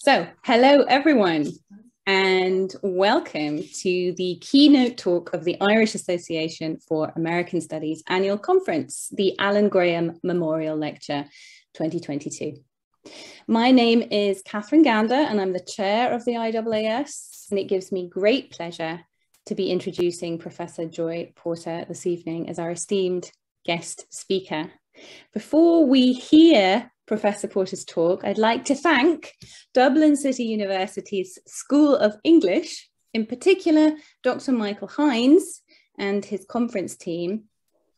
So, hello everyone, and welcome to the keynote talk of the Irish Association for American Studies annual conference, the Alan Graham Memorial Lecture 2022. My name is Catherine Gander, and I'm the chair of the IAAS, and it gives me great pleasure to be introducing Professor Joy Porter this evening as our esteemed guest speaker. Before we hear Professor Porter's talk, I'd like to thank Dublin City University's School of English, in particular, Dr. Michael Hines and his conference team,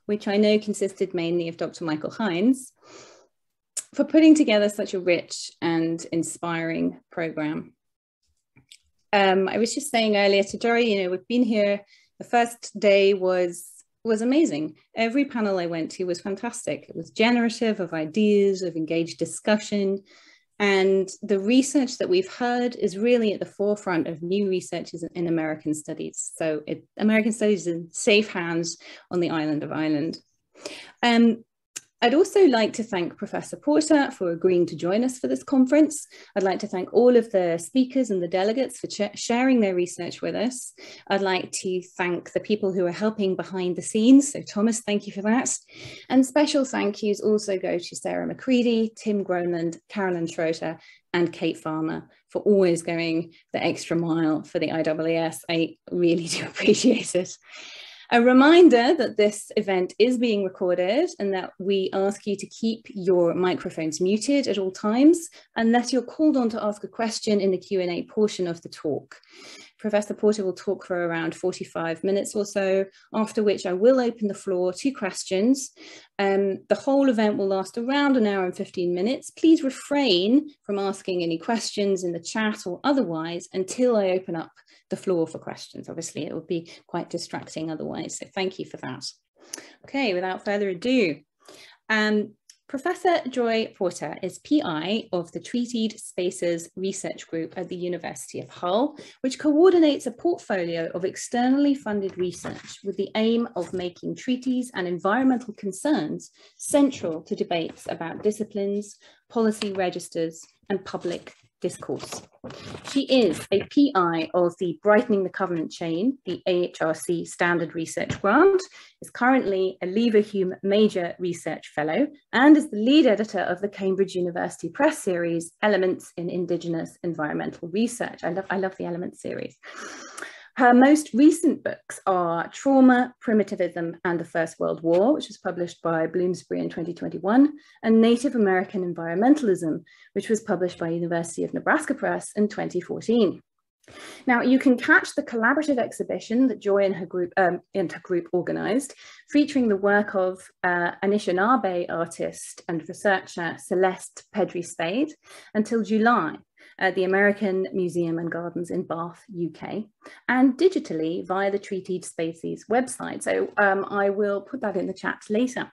which I know consisted mainly of Dr. Michael Hines, for putting together such a rich and inspiring program. I was just saying earlier to Jory, we've been here, the first day was amazing. Every panel I went to was fantastic. It was generative of ideas, of engaged discussion. And the research that we've heard is really at the forefront of new research in American studies. So American studies is in safe hands on the island of Ireland. I'd also like to thank Professor Porter for agreeing to join us for this conference. I'd like to thank all of the speakers and the delegates for sharing their research with us. I'd like to thank the people who are helping behind the scenes. So Thomas, thank you for that. And special thank yous also go to Sarah McCready, Tim Groenland, Carolyn Schroeter, and Kate Farmer for always going the extra mile for the IAAS. I really do appreciate it. A reminder that this event is being recorded and that we ask you to keep your microphones muted at all times unless you're called on to ask a question in the Q&A portion of the talk. Professor Porter will talk for around 45 minutes or so, after which I will open the floor to questions. The whole event will last around an hour and 15 minutes. Please refrain from asking any questions in the chat or otherwise until I open up the floor for questions. Obviously, it would be quite distracting otherwise, so thank you for that. Okay, without further ado, Professor Joy Porter is PI of the Treated Spaces Research Group at the University of Hull, which coordinates a portfolio of externally funded research with the aim of making treaties and environmental concerns central to debates about disciplines, policy registers, and public discourse. She is a PI of the Brightening the Covenant Chain, the AHRC Standard Research Grant, is currently a Leverhulme Major Research Fellow, and is the lead editor of the Cambridge University Press series, Elements in Indigenous Environmental Research. I love the Elements series. Her most recent books are Trauma, Primitivism and the First World War, which was published by Bloomsbury in 2021, and Native American Environmentalism, which was published by University of Nebraska Press in 2014. Now, you can catch the collaborative exhibition that Joy and her group organised, featuring the work of Anishinaabe artist and researcher Celeste Pedri-Spade until July at the American Museum and Gardens in Bath, UK, and digitally via the Treated Spaces website. So I will put that in the chat later.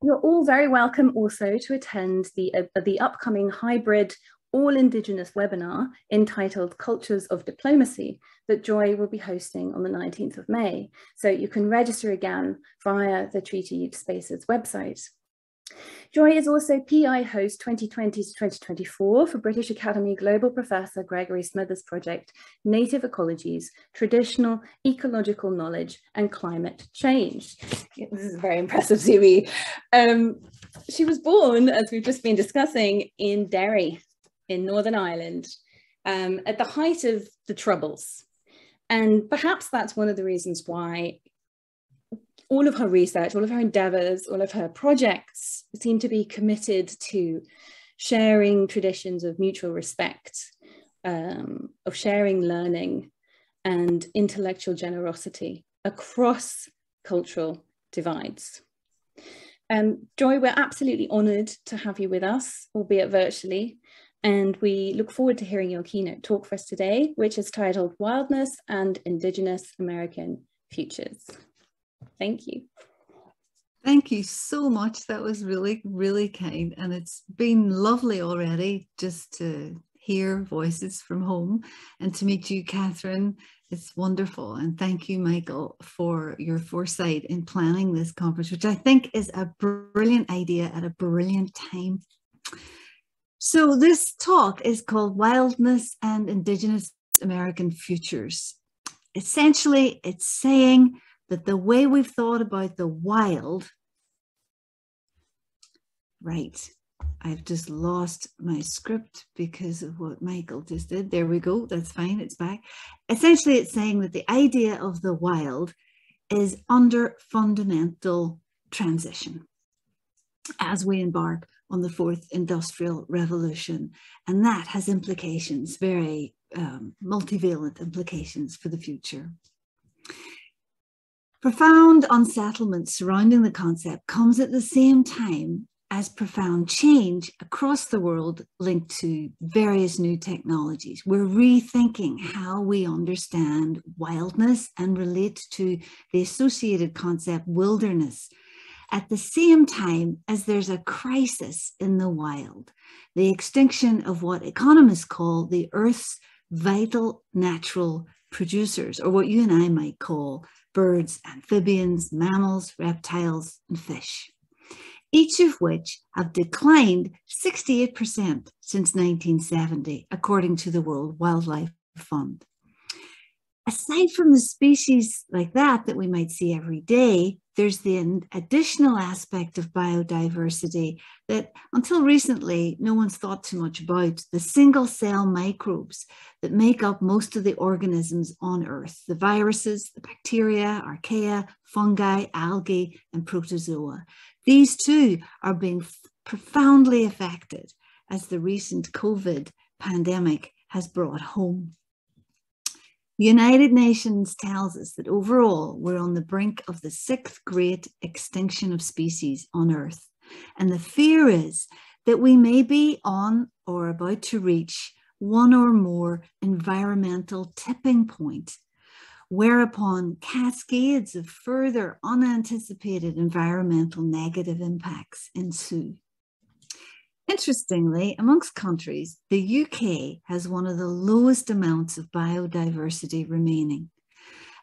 You're all very welcome also to attend the upcoming hybrid all-Indigenous webinar entitled Cultures of Diplomacy that Joy will be hosting on the 19th of May. So you can register again via the Treated Spaces website. Joy is also PI host 2020 to 2024 for British Academy Global Professor Gregory Smithers project, Native Ecologies, Traditional Ecological Knowledge and Climate Change. This is a very impressive CV. She was born, as we've just been discussing, in Derry, in Northern Ireland, at the height of the Troubles. And perhaps that's one of the reasons why all of her research, all of her endeavours, all of her projects seem to be committed to sharing traditions of mutual respect, of sharing learning and intellectual generosity across cultural divides. Joy, we're absolutely honoured to have you with us, albeit virtually, and we look forward to hearing your keynote talk for us today, which is titled Wildness and Indigenous American Futures. Thank you. Thank you so much. That was really, really kind. And it's been lovely already just to hear voices from home and to meet you, Catherine. It's wonderful. And thank you, Michael, for your foresight in planning this conference, which I think is a brilliant idea at a brilliant time. So this talk is called Wildness and Indigenous American Futures. Essentially, it's saying that the way we've thought about the wild, right, I've just lost my script because of what Michael just did. There we go, that's fine, it's back. Essentially, it's saying that the idea of the wild is under fundamental transition as we embark on the fourth industrial revolution. And that has implications, very multivalent implications for the future. Profound unsettlement surrounding the concept comes at the same time as profound change across the world linked to various new technologies. We're rethinking how we understand wildness and relate to the associated concept wilderness, at the same time as there's a crisis in the wild, the extinction of what economists call the Earth's vital natural producers, or what you and I might call birds, amphibians, mammals, reptiles, and fish, each of which have declined 68% since 1970, according to the World Wildlife Fund. Aside from the species like that we might see every day, there's the additional aspect of biodiversity that until recently, no one's thought too much about: the single cell microbes that make up most of the organisms on Earth, the viruses, the bacteria, archaea, fungi, algae, and protozoa. These too are being profoundly affected as the recent COVID pandemic has brought home. The United Nations tells us that overall, we're on the brink of the 6th great extinction of species on Earth. And the fear is that we may be on or about to reach one or more environmental tipping point, whereupon cascades of further unanticipated environmental negative impacts ensue. Interestingly, amongst countries, the UK has one of the lowest amounts of biodiversity remaining.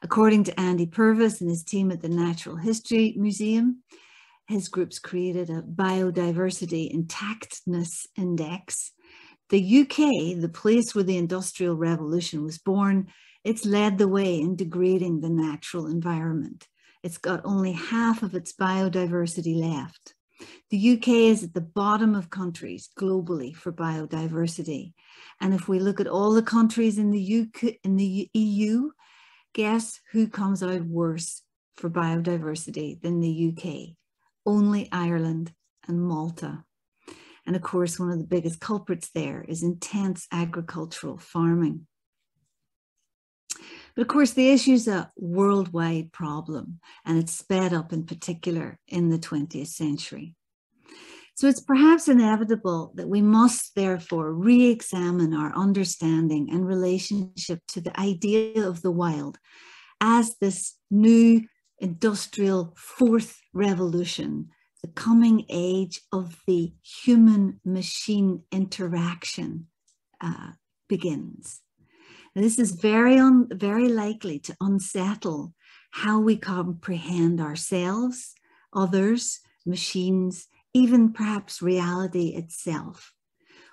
According to Andy Purvis and his team at the Natural History Museum, his group's created a biodiversity intactness index. The UK, the place where the Industrial Revolution was born, it's led the way in degrading the natural environment. It's got only half of its biodiversity left. The UK is at the bottom of countries globally for biodiversity. And if we look at all the countries in the EU, guess who comes out worse for biodiversity than the UK? Only Ireland and Malta. And of course, one of the biggest culprits there is intense agricultural farming. But of course, the issue is a worldwide problem, and it's sped up in particular in the 20th century. So it's perhaps inevitable that we must therefore re-examine our understanding and relationship to the idea of the wild as this new industrial fourth revolution, the coming age of the human-machine interaction begins. And this is very likely to unsettle how we comprehend ourselves, others, machines, even perhaps reality itself.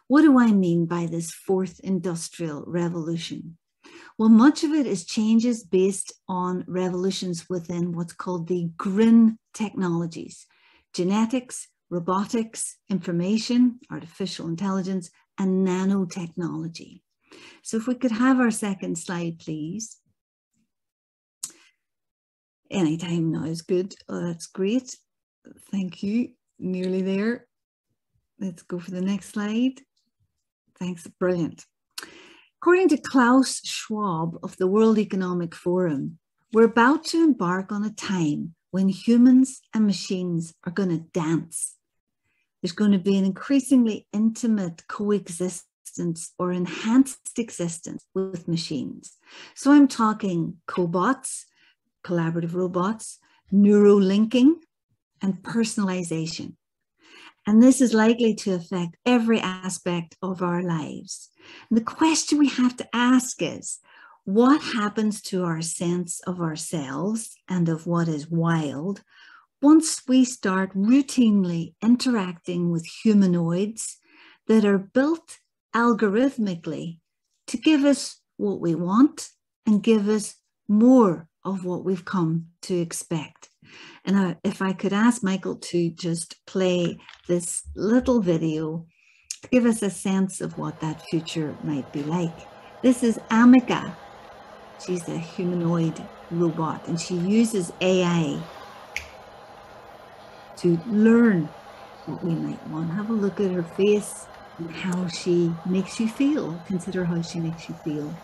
What do I mean by this fourth industrial revolution? Well, much of it is changes based on revolutions within what's called the green technologies: genetics, robotics, information, artificial intelligence, and nanotechnology. So if we could have our second slide, please. Anytime now is good. Oh, that's great. Thank you. Nearly there. Let's go for the next slide. Thanks. Brilliant. According to Klaus Schwab of the World Economic Forum, we're about to embark on a time when humans and machines are going to dance. There's going to be an increasingly intimate coexistence or enhanced existence with machines. So I'm talking cobots, collaborative robots, neurolinking, and personalization. And this is likely to affect every aspect of our lives. And the question we have to ask is, what happens to our sense of ourselves and of what is wild once we start routinely interacting with humanoids that are built algorithmically to give us what we want and give us more of what we've come to expect. And if I could ask Michael to just play this little video to give us a sense of what that future might be like. This is Amika. She's a humanoid robot, and she uses AI to learn what we might want. Have a look at her face and how she makes you feel. Consider how she makes you feel.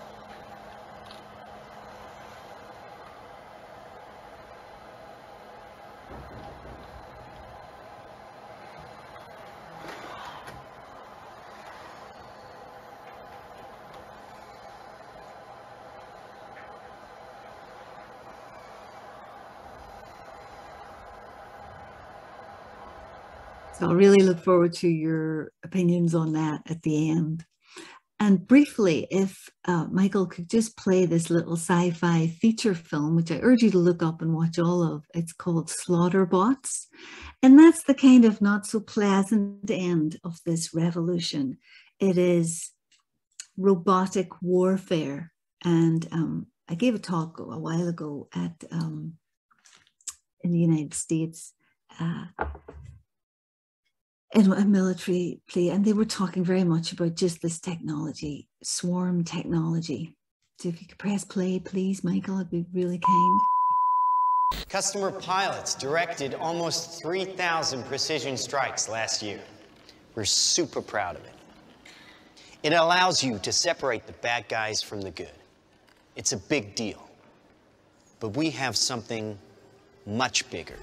So I really look forward to your opinions on that at the end. And briefly, if Michael could just play this little sci-fi feature film, which I urge you to look up and watch all of. It's called Slaughterbots. And that's the kind of not so pleasant end of this revolution. It is robotic warfare. And I gave a talk a while ago at in the United States in a military play, and they were talking very much about just this technology, swarm technology. So if you could press play, please, Michael, it'd be really kind. Customer pilots directed almost 3,000 precision strikes last year. We're super proud of it. It allows you to separate the bad guys from the good. It's a big deal. But we have something much bigger.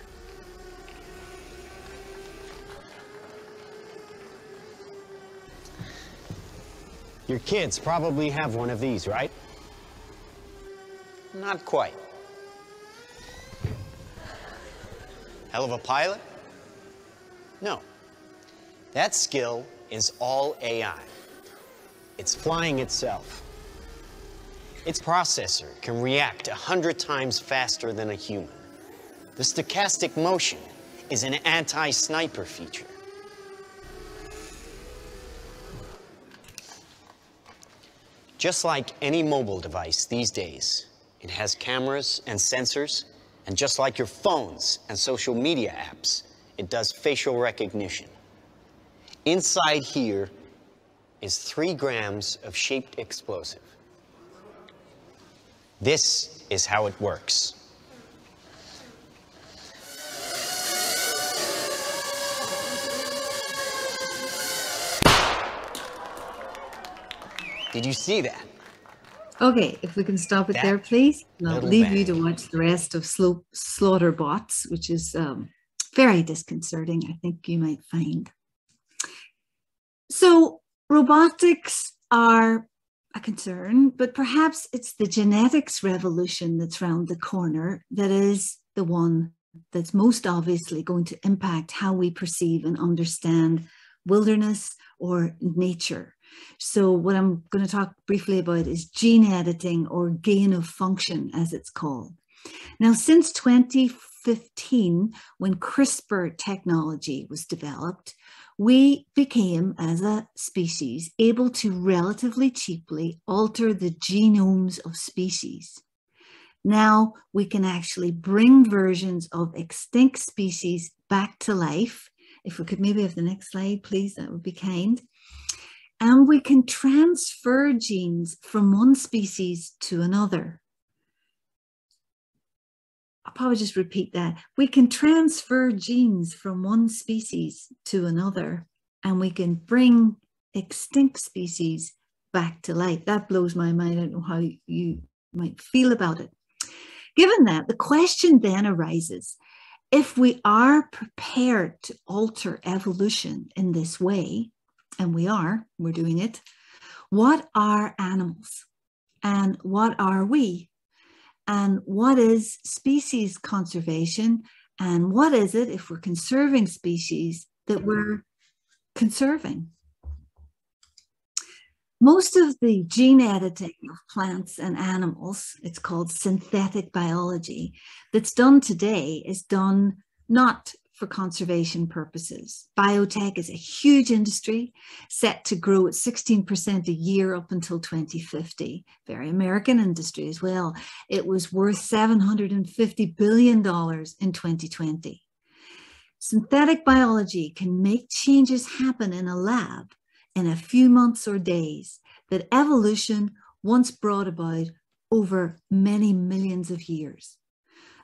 Your kids probably have one of these, right? Not quite. Hell of a pilot? No. That skill is all AI. It's flying itself. Its processor can react 100 times faster than a human. The stochastic motion is an anti-sniper feature. Just like any mobile device these days, it has cameras and sensors, and just like your phones and social media apps, it does facial recognition. Inside here is 3 grams of shaped explosive. This is how it works. Did you see that? Okay, if we can stop it there, please. And I'll leave you to watch the rest of Slaughterbots, which is very disconcerting, I think you might find. So robotics are a concern, but perhaps it's the genetics revolution that's round the corner that is the one that's most obviously going to impact how we perceive and understand wilderness or nature. So what I'm going to talk briefly about is gene editing, or gain of function, as it's called. Now, since 2015, when CRISPR technology was developed, we became, as a species, able to relatively cheaply alter the genomes of species. Now we can actually bring versions of extinct species back to life. If we could maybe have the next slide, please, that would be kind. And we can transfer genes from one species to another. I'll probably just repeat that. We can transfer genes from one species to another, and we can bring extinct species back to life. That blows my mind. I don't know how you might feel about it. Given that, the question then arises, if we are prepared to alter evolution in this way, and we're doing it, what are animals? And what are we? And what is species conservation? And what is it, if we're conserving species, that we're conserving? Most of the gene editing of plants and animals, it's called synthetic biology, that's done today is done not for conservation purposes. Biotech is a huge industry set to grow at 16% a year up until 2050. Very American industry as well. It was worth $750 billion in 2020. Synthetic biology can make changes happen in a lab in a few months or days that evolution once brought about over many millions of years.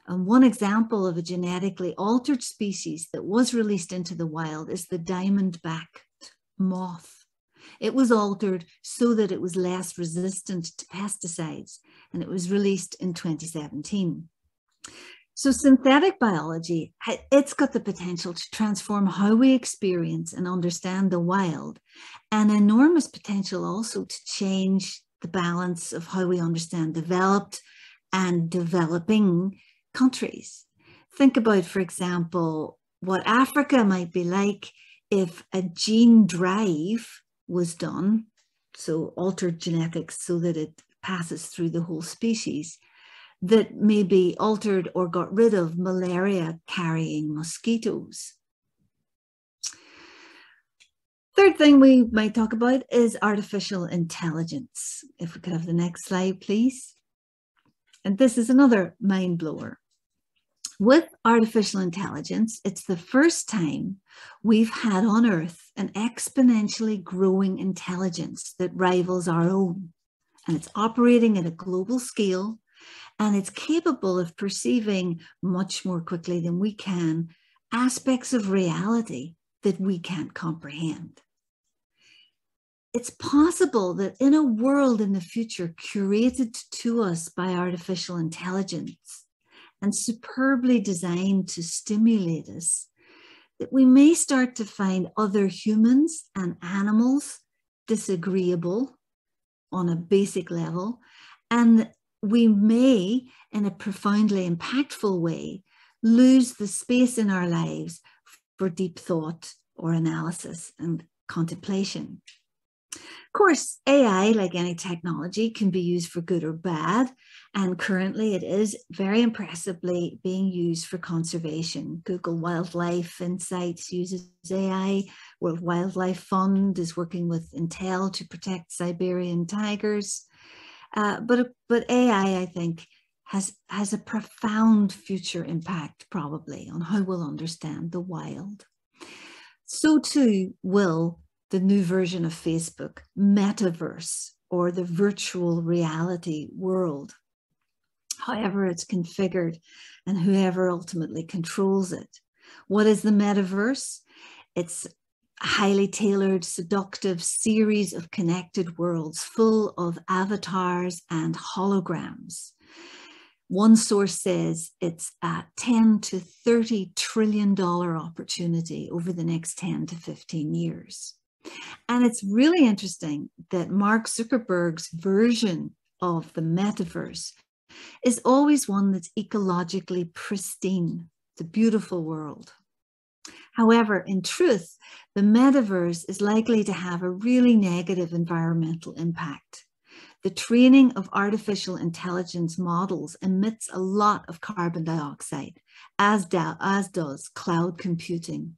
And one example of a genetically altered species that was released into the wild is the diamond-backed moth. It was altered so that it was less resistant to pesticides, and it was released in 2017. So synthetic biology, it's got the potential to transform how we experience and understand the wild, and enormous potential also to change the balance of how we understand developed and developing countries. Think about, for example, what Africa might be like if a gene drive was done, so altered genetics so that it passes through the whole species, that maybe altered or got rid of malaria-carrying mosquitoes. Third thing we might talk about is artificial intelligence. If we could have the next slide, please. And this is another mind blower. With artificial intelligence, it's the first time we've had on Earth an exponentially growing intelligence that rivals our own. And it's operating at a global scale, and it's capable of perceiving much more quickly than we can aspects of reality that we can't comprehend. It's possible that in a world in the future curated to us by artificial intelligence and superbly designed to stimulate us, that we may start to find other humans and animals disagreeable on a basic level, and we may, in a profoundly impactful way, lose the space in our lives for deep thought or analysis and contemplation. Of course, AI, like any technology, can be used for good or bad, and currently it is very impressively being used for conservation. Google Wildlife Insights uses AI. World Wildlife Fund is working with Intel to protect Siberian tigers. But AI, I think, has a profound future impact probably on how we'll understand the wild. So too will the new version of Facebook, metaverse, or the virtual reality world, however it's configured and whoever ultimately controls it. What is the metaverse? It's a highly tailored, seductive series of connected worlds full of avatars and holograms. One source says it's a $10 to $30 trillion opportunity over the next 10 to 15 years. And it's really interesting that Mark Zuckerberg's version of the metaverse is always one that's ecologically pristine, the beautiful world. However, in truth, the metaverse is likely to have a really negative environmental impact. The training of artificial intelligence models emits a lot of carbon dioxide, as does cloud computing.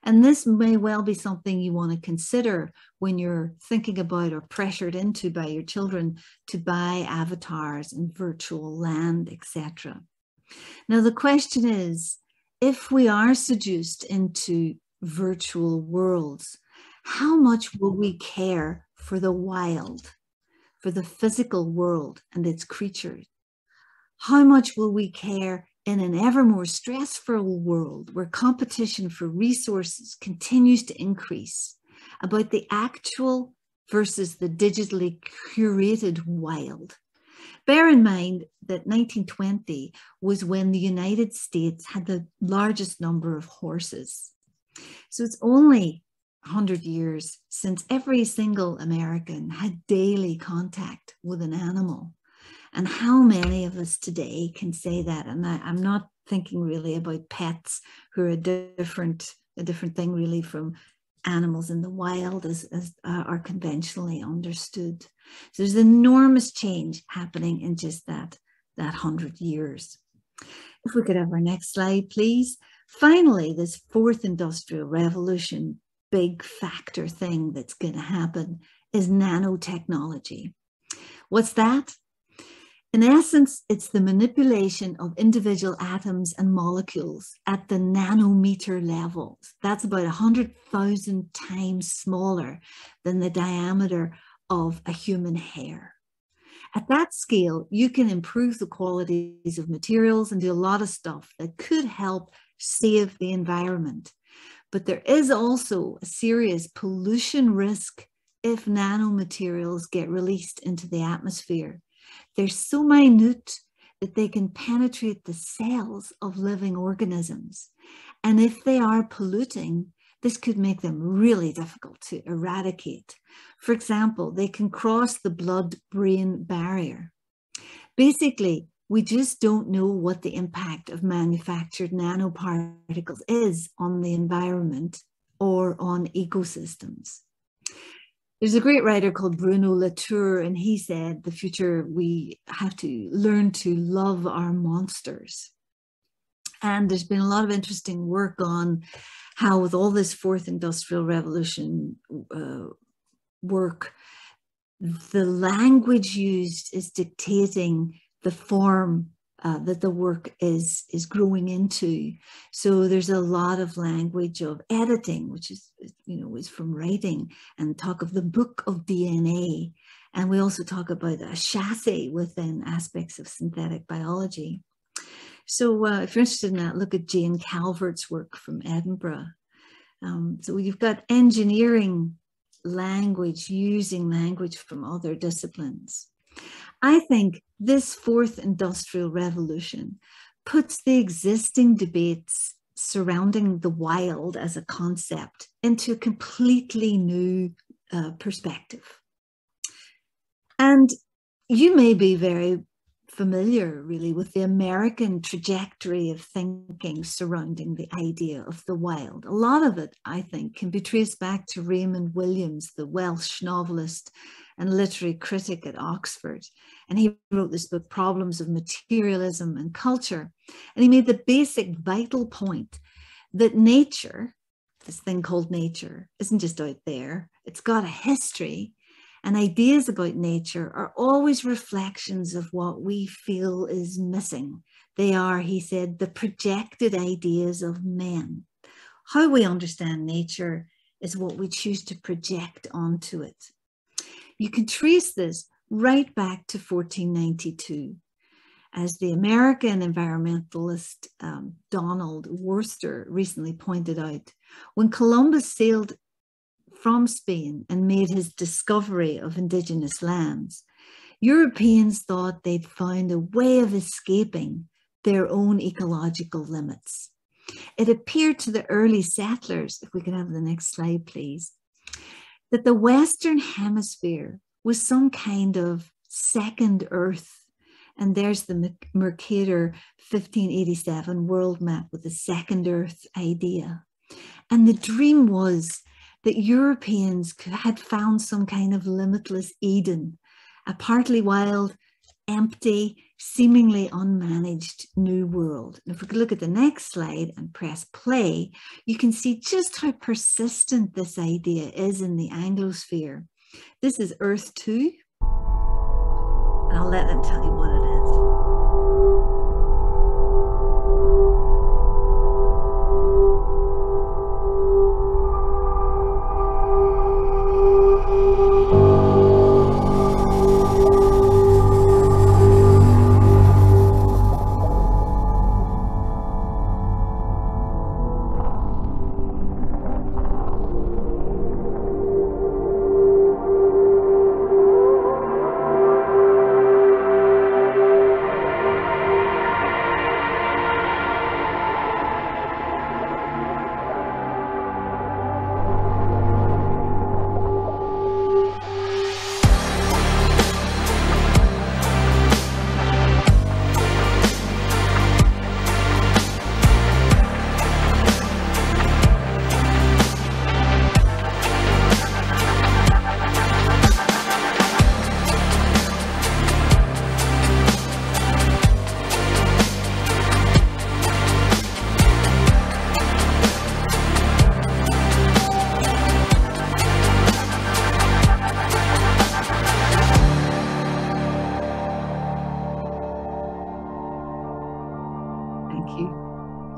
And this may well be something you want to consider when you're thinking about or pressured into by your children to buy avatars and virtual land, etc. Now, the question is, if we are seduced into virtual worlds, how much will we care for the wild, for the physical world and its creatures? How much will we care in an ever more stressful world where competition for resources continues to increase about the actual versus the digitally curated wild? Bear in mind that 1920 was when the United States had the largest number of horses. So it's only 100 years since every single American had daily contact with an animal. And how many of us today can say that? And I'm not thinking really about pets, who are a different thing really from animals in the wild as are conventionally understood. So there's enormous change happening in just that 100 years. If we could have our next slide, please. Finally, this fourth industrial revolution, big factor thing that's going to happen is nanotechnology. What's that? In essence, it's the manipulation of individual atoms and molecules at the nanometer levels. That's about 100,000 times smaller than the diameter of a human hair. At that scale, you can improve the qualities of materials and do a lot of stuff that could help save the environment. But there is also a serious pollution risk if nanomaterials get released into the atmosphere. They're so minute that they can penetrate the cells of living organisms. And if they are polluting, this could make them really difficult to eradicate. For example, they can cross the blood-brain barrier. Basically, we just don't know what the impact of manufactured nanoparticles is on the environment or on ecosystems. There's a great writer called Bruno Latour, and he said, the future, we have to learn to love our monsters. And there's been a lot of interesting work on how with all this fourth industrial revolution work, the language used is dictating the form that the work is growing into. So there's a lot of language of editing, which is, is from writing, and talk of the book of DNA. And we also talk about a chassis within aspects of synthetic biology. So if you're interested in that, look at Jane Calvert's work from Edinburgh. So you've got engineering language, using language from other disciplines. I think this fourth industrial revolution puts the existing debates surrounding the wild as a concept into a completely new perspective. And you may be very familiar really with the American trajectory of thinking surrounding the idea of the wild. A lot of it, I think, can be traced back to Raymond Williams, the Welsh novelist and literary critic at Oxford. And he wrote this book, Problems of Materialism and Culture. And he made the basic vital point that nature, this thing called nature, isn't just out there. It's got a history. And ideas about nature are always reflections of what we feel is missing. They are, he said, the projected ideas of men. How we understand nature is what we choose to project onto it. You can trace this right back to 1492, as the American environmentalist Donald Worcester recently pointed out. When Columbus sailed from Spain and made his discovery of indigenous lands, Europeans thought they'd found a way of escaping their own ecological limits. It appeared to the early settlers, if we could have the next slide, please, that the Western Hemisphere was some kind of second Earth. And there's the Mercator 1587 world map with the second Earth idea. And the dream was that Europeans had found some kind of limitless Eden, a partly wild, empty, seemingly unmanaged new world. And if we could look at the next slide and press play, you can see just how persistent this idea is in the Anglosphere. This is Earth 2. I'll let them tell you what it is.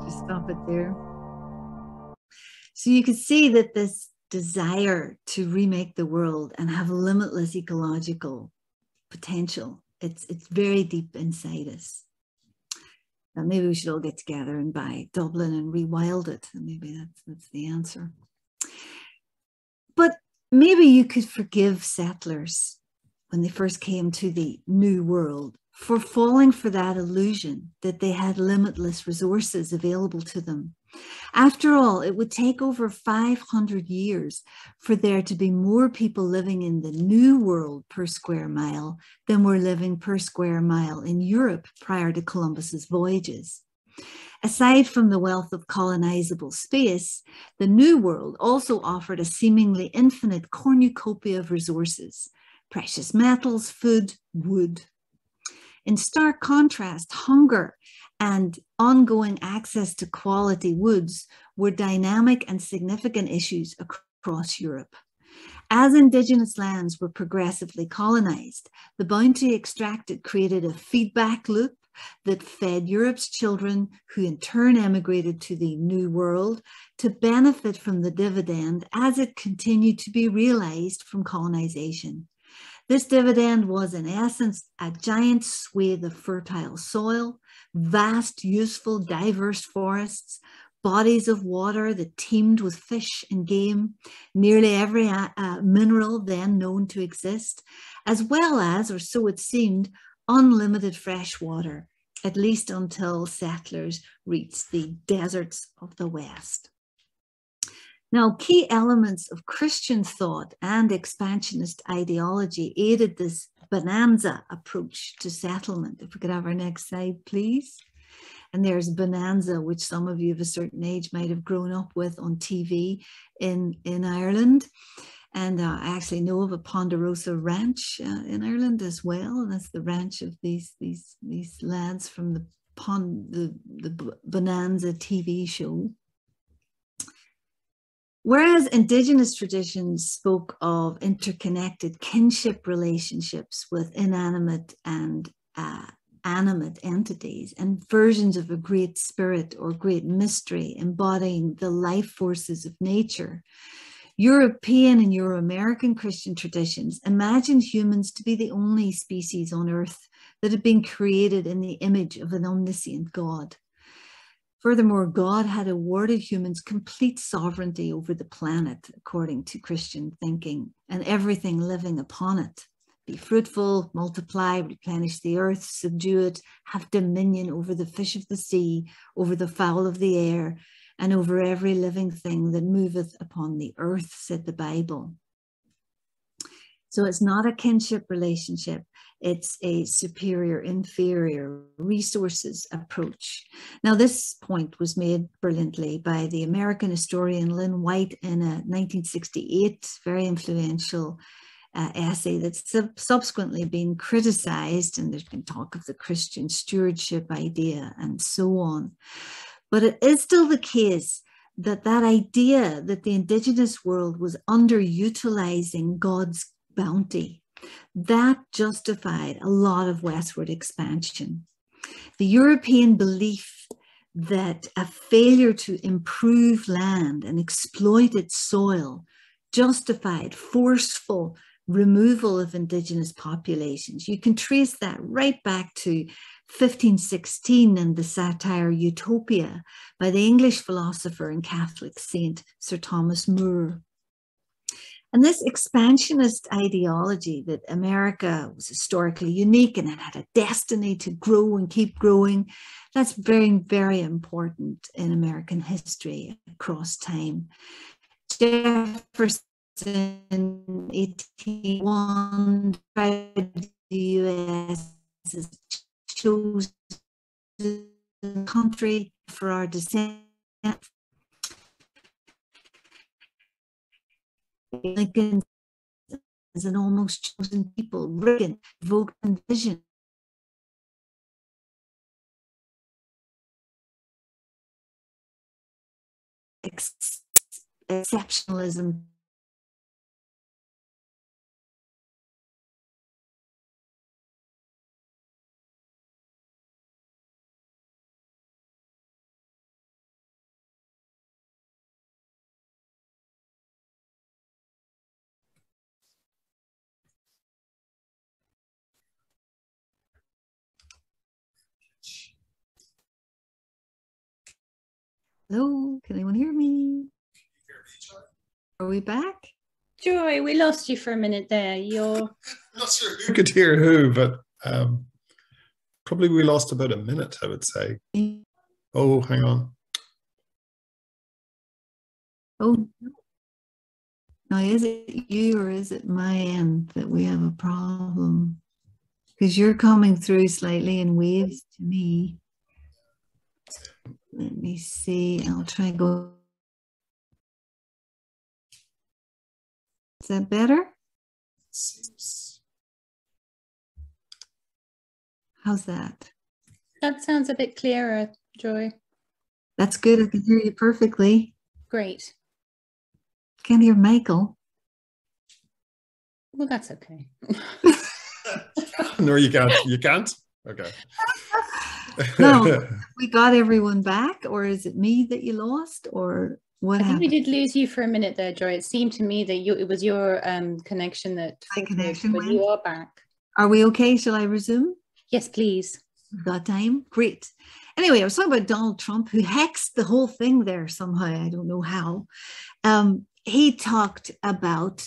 Just stop it there. So you can see that this desire to remake the world and have limitless ecological potential, it's very deep inside us. And maybe we should all get together and buy Dublin and rewild it. And maybe that's the answer. But maybe you could forgive settlers when they first came to the New World for falling for that illusion that they had limitless resources available to them. After all, it would take over 500 years for there to be more people living in the New World per square mile than were living per square mile in Europe prior to Columbus's voyages. Aside from the wealth of colonizable space, the New World also offered a seemingly infinite cornucopia of resources: precious metals, food, wood. In stark contrast, hunger and ongoing access to quality woods were dynamic and significant issues across Europe. As indigenous lands were progressively colonized, the bounty extracted created a feedback loop that fed Europe's children, who in turn emigrated to the New World to benefit from the dividend as it continued to be realized from colonization. This dividend was, in essence, a giant swathe of fertile soil, vast, useful, diverse forests, bodies of water that teemed with fish and game, nearly every mineral then known to exist, as well as, or so it seemed, unlimited fresh water, at least until settlers reached the deserts of the West. Now, key elements of Christian thought and expansionist ideology aided this Bonanza approach to settlement. If we could have our next slide, please. And there's Bonanza, which some of you of a certain age might have grown up with on TV in Ireland. And I actually know of a Ponderosa Ranch in Ireland as well. And that's the ranch of these lads from the Bonanza TV show. Whereas indigenous traditions spoke of interconnected kinship relationships with inanimate and animate entities and versions of a great spirit or great mystery embodying the life forces of nature, European and Euro-American Christian traditions imagined humans to be the only species on Earth that had been created in the image of an omniscient God. Furthermore, God had awarded humans complete sovereignty over the planet, according to Christian thinking, and everything living upon it. Be fruitful, multiply, replenish the earth, subdue it, have dominion over the fish of the sea, over the fowl of the air, and over every living thing that moveth upon the earth, said the Bible. So it's not a kinship relationship. It's a superior-inferior resources approach. Now, this point was made brilliantly by the American historian Lynn White in a 1968 very influential essay that's subsequently been criticized, and there's been talk of the Christian stewardship idea and so on. But it is still the case that that idea that the indigenous world was underutilizing God's bounty, that justified a lot of westward expansion. The European belief that a failure to improve land and exploit its soil justified forceful removal of indigenous populations. You can trace that right back to 1516 and the satire Utopia by the English philosopher and Catholic saint Sir Thomas More. And this expansionist ideology that America was historically unique and it had a destiny to grow and keep growing, that's very, very important in American history across time. Jefferson in 1801 tried the U.S. as chosen country for our descent. Lincoln as an almost chosen people. Reagan evoked vision. Exceptionalism. Hello, can anyone hear me? Are we back? Joy, we lost you for a minute there. You're not sure who could hear who, but probably we lost about a minute, I would say. Oh, hang on. Oh, now is it you or is it my end that we have a problem? Because you're coming through slightly in waves to me. Let me see. I'll try and go. Is that better? How's that? That sounds a bit clearer, Joy. That's good. I can hear you perfectly. Great. Can't hear Michael. Well, that's okay. No, you can't. You can't? Okay. No, we got everyone back, or is it me that you lost, or what I think happened? we did lose you for a minute there, Joy. It seemed to me that it was your connection that My connection but went. you are back. Are we okay? Shall I resume? Yes, please. We've got time. Great. Anyway, I was talking about Donald Trump, who hexed the whole thing there somehow. I don't know how. He talked about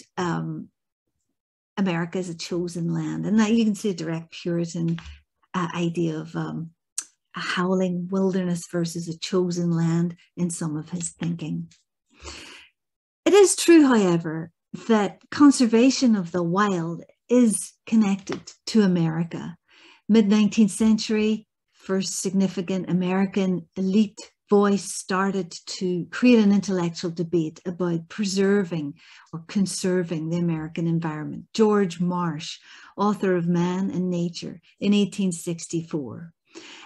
America as a chosen land, and that you can see a direct Puritan idea of a howling wilderness versus a chosen land in some of his thinking. It is true, however, that conservation of the wild is connected to America. Mid-19th century, first significant American elite voice started to create an intellectual debate about preserving or conserving the American environment. George Marsh, author of Man and Nature in 1864.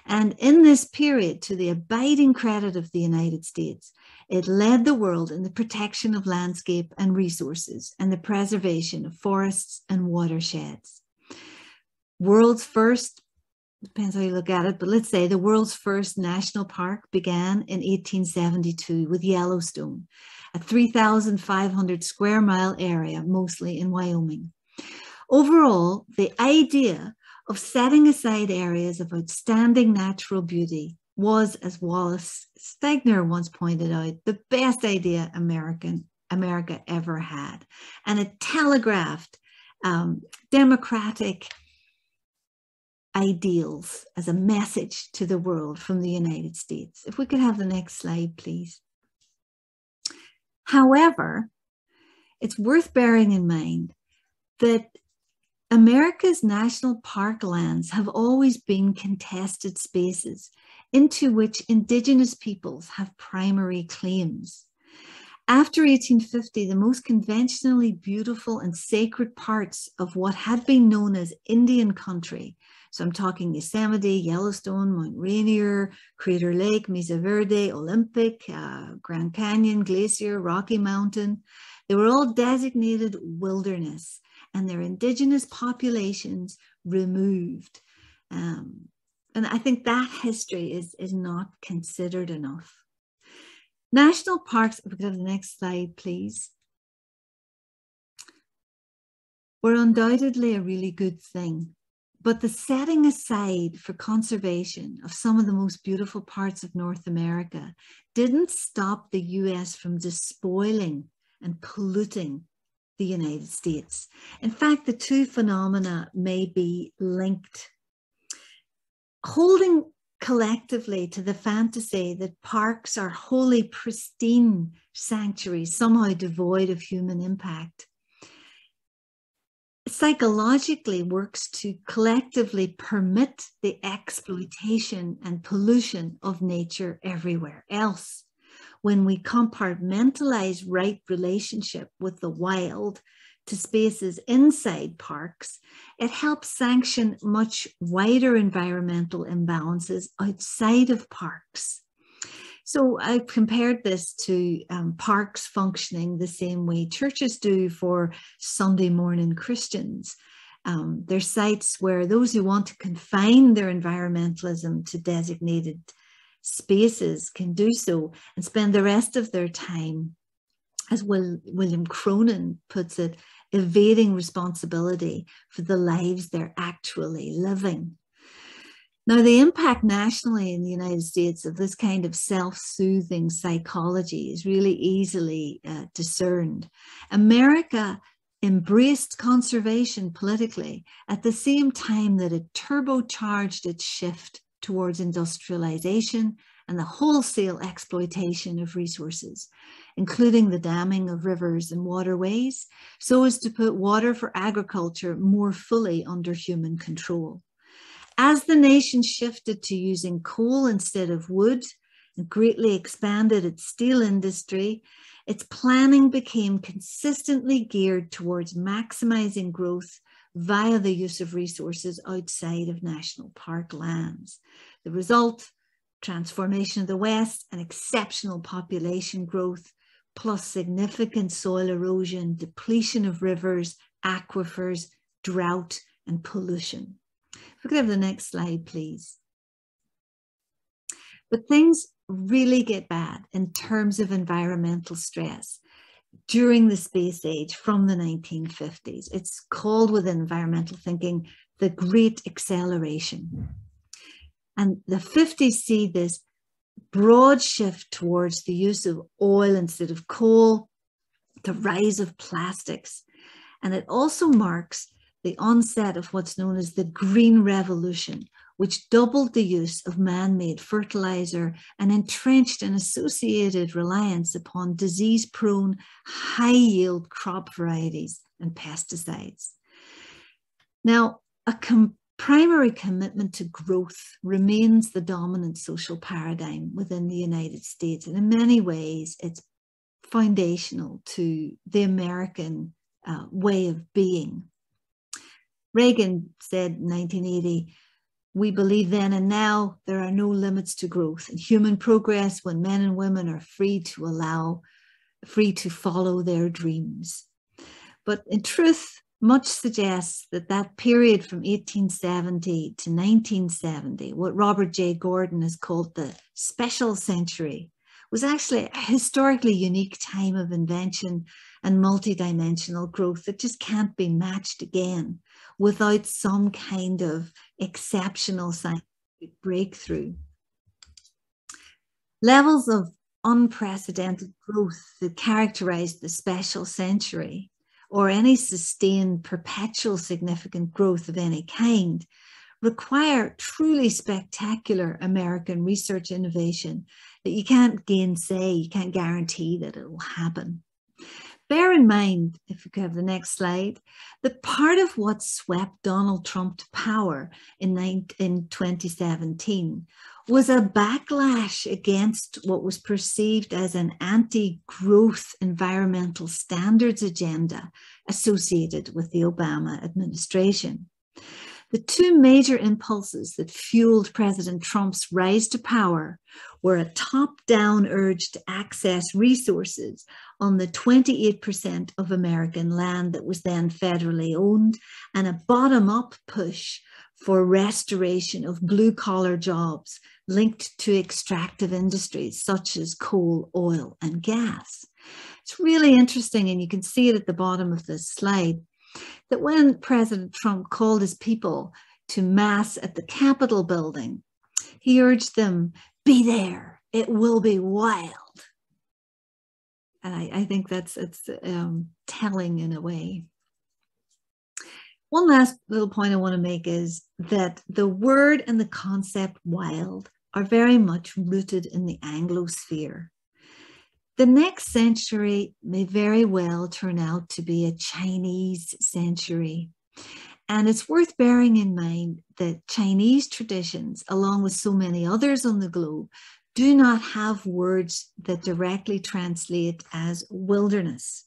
And in this period, to the abiding credit of the United States, it led the world in the protection of landscape and resources and the preservation of forests and watersheds. World's first, depends how you look at it, but let's say the world's first national park began in 1872 with Yellowstone, a 3,500 square mile area, mostly in Wyoming. Overall, the idea of setting aside areas of outstanding natural beauty was, as Wallace Stegner once pointed out, the best idea America ever had. And it telegraphed democratic ideals as a message to the world from the United States. If we could have the next slide, please. However, it's worth bearing in mind that America's national park lands have always been contested spaces into which Indigenous peoples have primary claims. After 1850, the most conventionally beautiful and sacred parts of what had been known as Indian country, so I'm talking Yosemite, Yellowstone, Mount Rainier, Crater Lake, Mesa Verde, Olympic, Grand Canyon, Glacier, Rocky Mountain, they were all designated wilderness and their Indigenous populations removed. And I think that history is not considered enough. National parks, if we could have the next slide, please, were undoubtedly a really good thing. But the setting aside for conservation of some of the most beautiful parts of North America didn't stop the US from despoiling and polluting the United States. In fact, the two phenomena may be linked. Holding collectively to the fantasy that parks are wholly pristine sanctuaries, somehow devoid of human impact, psychologically works to collectively permit the exploitation and pollution of nature everywhere else. When we compartmentalize right relationship with the wild to spaces inside parks, it helps sanction much wider environmental imbalances outside of parks. So I've compared this to parks functioning the same way churches do for Sunday morning Christians. They're sites where those who want to confine their environmentalism to designated spaces can do so and spend the rest of their time, as William Cronin puts it, evading responsibility for the lives they're actually living. Now, the impact nationally in the United States of this kind of self-soothing psychology is really easily discerned. America embraced conservation politically at the same time that it turbocharged its shift towards industrialization and the wholesale exploitation of resources, including the damming of rivers and waterways, so as to put water for agriculture more fully under human control. As the nation shifted to using coal instead of wood and greatly expanded its steel industry, its planning became consistently geared towards maximizing growth via the use of resources outside of national park lands. The result, transformation of the West and exceptional population growth, plus significant soil erosion, depletion of rivers, aquifers, drought, and pollution. If we could have the next slide, please. But things really get bad in terms of environmental stress during the space age from the 1950s. It's called within environmental thinking the Great Acceleration. And the 50s see this broad shift towards the use of oil instead of coal, the rise of plastics, and it also marks the onset of what's known as the Green Revolution, which doubled the use of man-made fertilizer and entrenched an associated reliance upon disease-prone, high-yield crop varieties and pesticides. Now, a primary commitment to growth remains the dominant social paradigm within the United States, and in many ways, it's foundational to the American way of being. Reagan said in 1980, "We believe then and now there are no limits to growth and human progress when men and women are free to follow their dreams." But in truth, much suggests that that period from 1870 to 1970, what Robert J. Gordon has called the special century, was actually a historically unique time of invention and multidimensional growth that just can't be matched again without some kind of exceptional scientific breakthrough. Levels of unprecedented growth that characterized the special century, or any sustained perpetual significant growth of any kind, require truly spectacular American research innovation that you can't gainsay, you can't guarantee that it will happen. Bear in mind, if we could have the next slide, that part of what swept Donald Trump to power in 2017 was a backlash against what was perceived as an anti-growth environmental standards agenda associated with the Obama administration. The two major impulses that fueled President Trump's rise to power were a top-down urge to access resources on the 28% of American land that was then federally owned, and a bottom-up push for restoration of blue-collar jobs linked to extractive industries such as coal, oil, and gas. It's really interesting, and you can see it at the bottom of this slide, that when President Trump called his people to mass at the Capitol building, he urged them, "Be there, it will be wild." And I think it's telling in a way. One last little point I want to make is that the word and the concept wild are very much rooted in the Anglosphere. The next century may very well turn out to be a Chinese century. And it's worth bearing in mind that Chinese traditions, along with so many others on the globe, do not have words that directly translate as wilderness.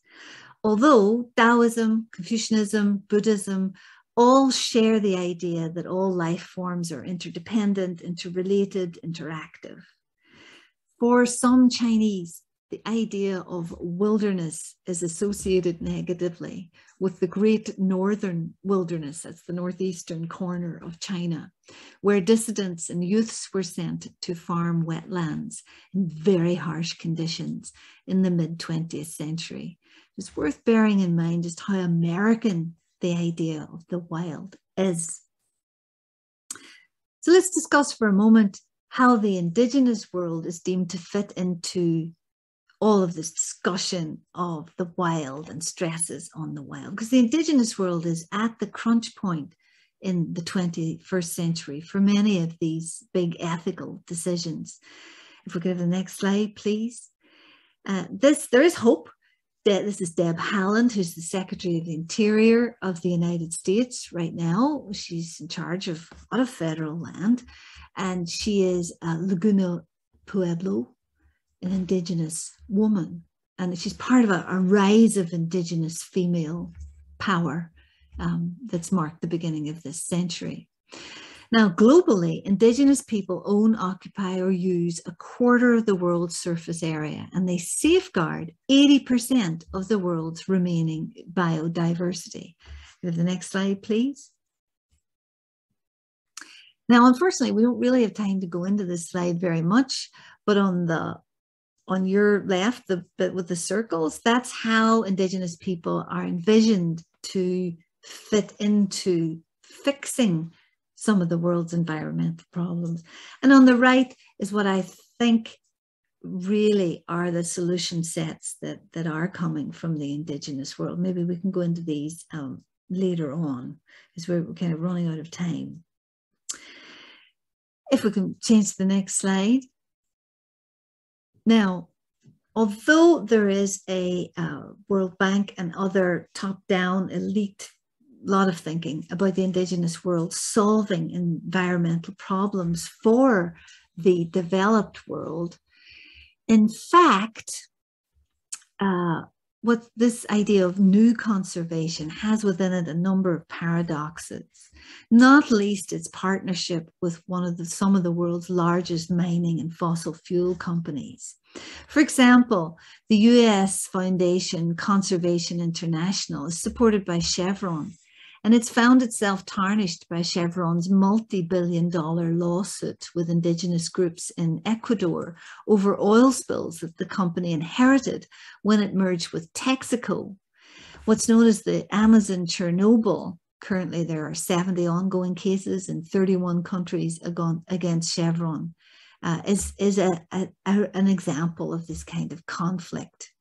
Although Taoism, Confucianism, Buddhism all share the idea that all life forms are interdependent, interrelated, interactive. For some Chinese, the idea of wilderness is associated negatively with the great northern wilderness, that's the northeastern corner of China, where dissidents and youths were sent to farm wetlands in very harsh conditions in the mid-20th century. It's worth bearing in mind just how American the idea of the wild is. So let's discuss for a moment how the Indigenous world is deemed to fit into all of this discussion of the wild and stresses on the wild, because the Indigenous world is at the crunch point in the 21st century for many of these big ethical decisions. If we could have the next slide, please. There is hope. This is Deb Halland, who's the Secretary of the Interior of the United States right now. She's in charge of a lot of federal land, and she is a Laguna Pueblo, an Indigenous woman, and she's part of a rise of Indigenous female power that's marked the beginning of this century. Now, globally, Indigenous people own, occupy, or use a quarter of the world's surface area, and they safeguard 80% of the world's remaining biodiversity. Go to the next slide, please. Now, unfortunately, we don't really have time to go into this slide very much, but on your left, the bit with the circles, that's how Indigenous people are envisioned to fit into fixing some of the world's environmental problems. And on the right is what I think really are the solution sets that are coming from the Indigenous world. Maybe we can go into these later on, because we're kind of running out of time. If we can change to the next slide. Now, although there is a World Bank and other top-down elite lot of thinking about the Indigenous world solving environmental problems for the developed world, in fact, what this idea of new conservation has within it a number of paradoxes, not least its partnership with some of the world's largest mining and fossil fuel companies. For example, the US Foundation Conservation International is supported by Chevron, and it's found itself tarnished by Chevron's multi-billion-dollar lawsuit with Indigenous groups in Ecuador over oil spills that the company inherited when it merged with Texaco. What's known as the Amazon Chernobyl. Currently, there are 70 ongoing cases in 31 countries against Chevron. Is an example of this kind of conflict.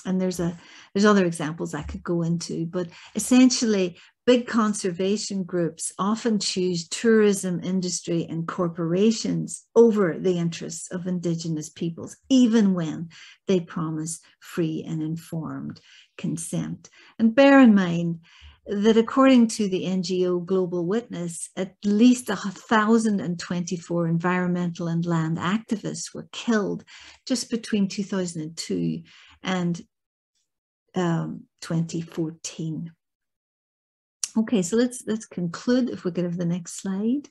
And there's other examples I could go into, but essentially big conservation groups often choose tourism industry and corporations over the interests of Indigenous peoples, even when they promise free and informed consent. And bear in mind that according to the NGO Global Witness, at least 1,024 environmental and land activists were killed just between 2002 and 2014. Okay, so let's conclude. If we could have the next slide.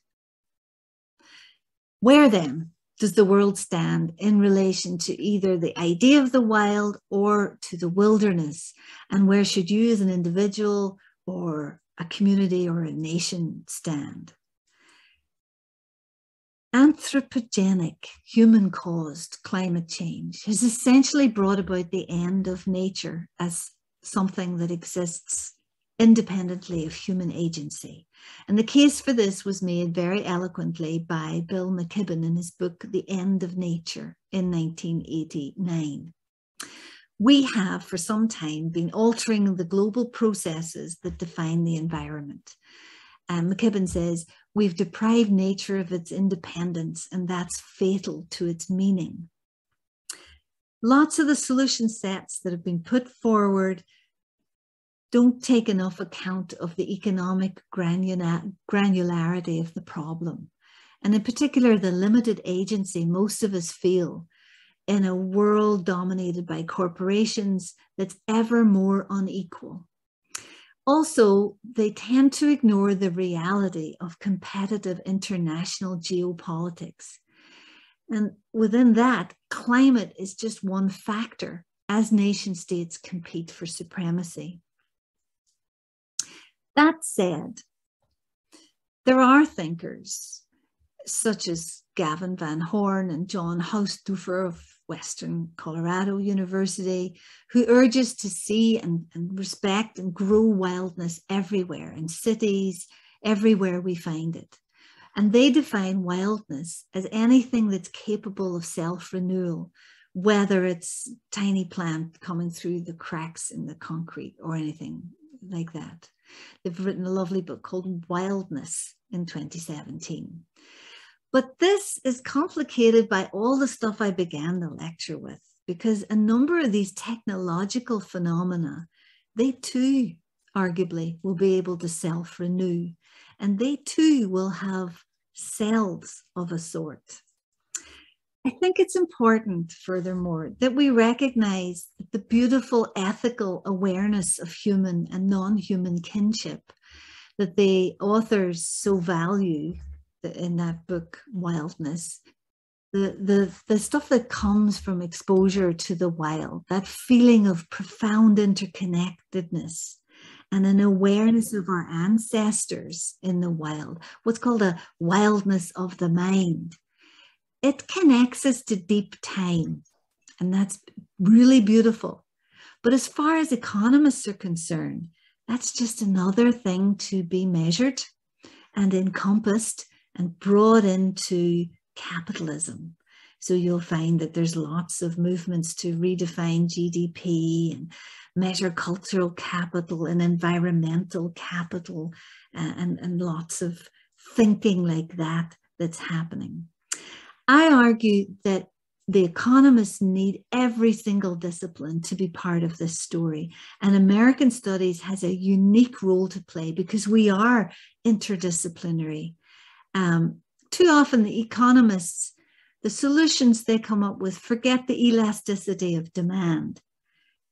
Where then does the world stand in relation to either the idea of the wild or to the wilderness? And where should you as an individual or a community or a nation stand? Anthropogenic, human-caused climate change has essentially brought about the end of nature as something that exists independently of human agency. And the case for this was made very eloquently by Bill McKibben in his book, The End of Nature, in 1989. We have for some time been altering the global processes that define the environment. And McKibben says, we've deprived nature of its independence, and that's fatal to its meaning. Lots of the solution sets that have been put forward don't take enough account of the economic granularity of the problem, and in particular, the limited agency most of us feel in a world dominated by corporations that's ever more unequal. Also, they tend to ignore the reality of competitive international geopolitics. And within that, climate is just one factor as nation states compete for supremacy. That said, there are thinkers such as Gavin Van Horn and John Hausdorfer of Western Colorado University, who urge us to see and respect and grow wildness everywhere, in cities, everywhere we find it. And they define wildness as anything that's capable of self-renewal, whether it's tiny plant coming through the cracks in the concrete or anything like that. They've written a lovely book called Wildness in 2017. But this is complicated by all the stuff I began the lecture with, because a number of these technological phenomena, they too arguably will be able to self-renew, and they too will have cells of a sort. I think it's important, furthermore, that we recognize the beautiful ethical awareness of human and non-human kinship that the authors so value in that book, Wildness. The stuff that comes from exposure to the wild, that feeling of profound interconnectedness and an awareness of our ancestors in the wild, what's called a wildness of the mind. It connects us to deep time, and that's really beautiful. But as far as economists are concerned, that's just another thing to be measured and encompassed and brought into capitalism. So you'll find that there's lots of movements to redefine GDP and measure cultural capital and environmental capital, and lots of thinking like that that's happening. I argue that the economists need every single discipline to be part of this story. And American Studies has a unique role to play because we are interdisciplinary. Too often the economists, the solutions they come up with forget the elasticity of demand.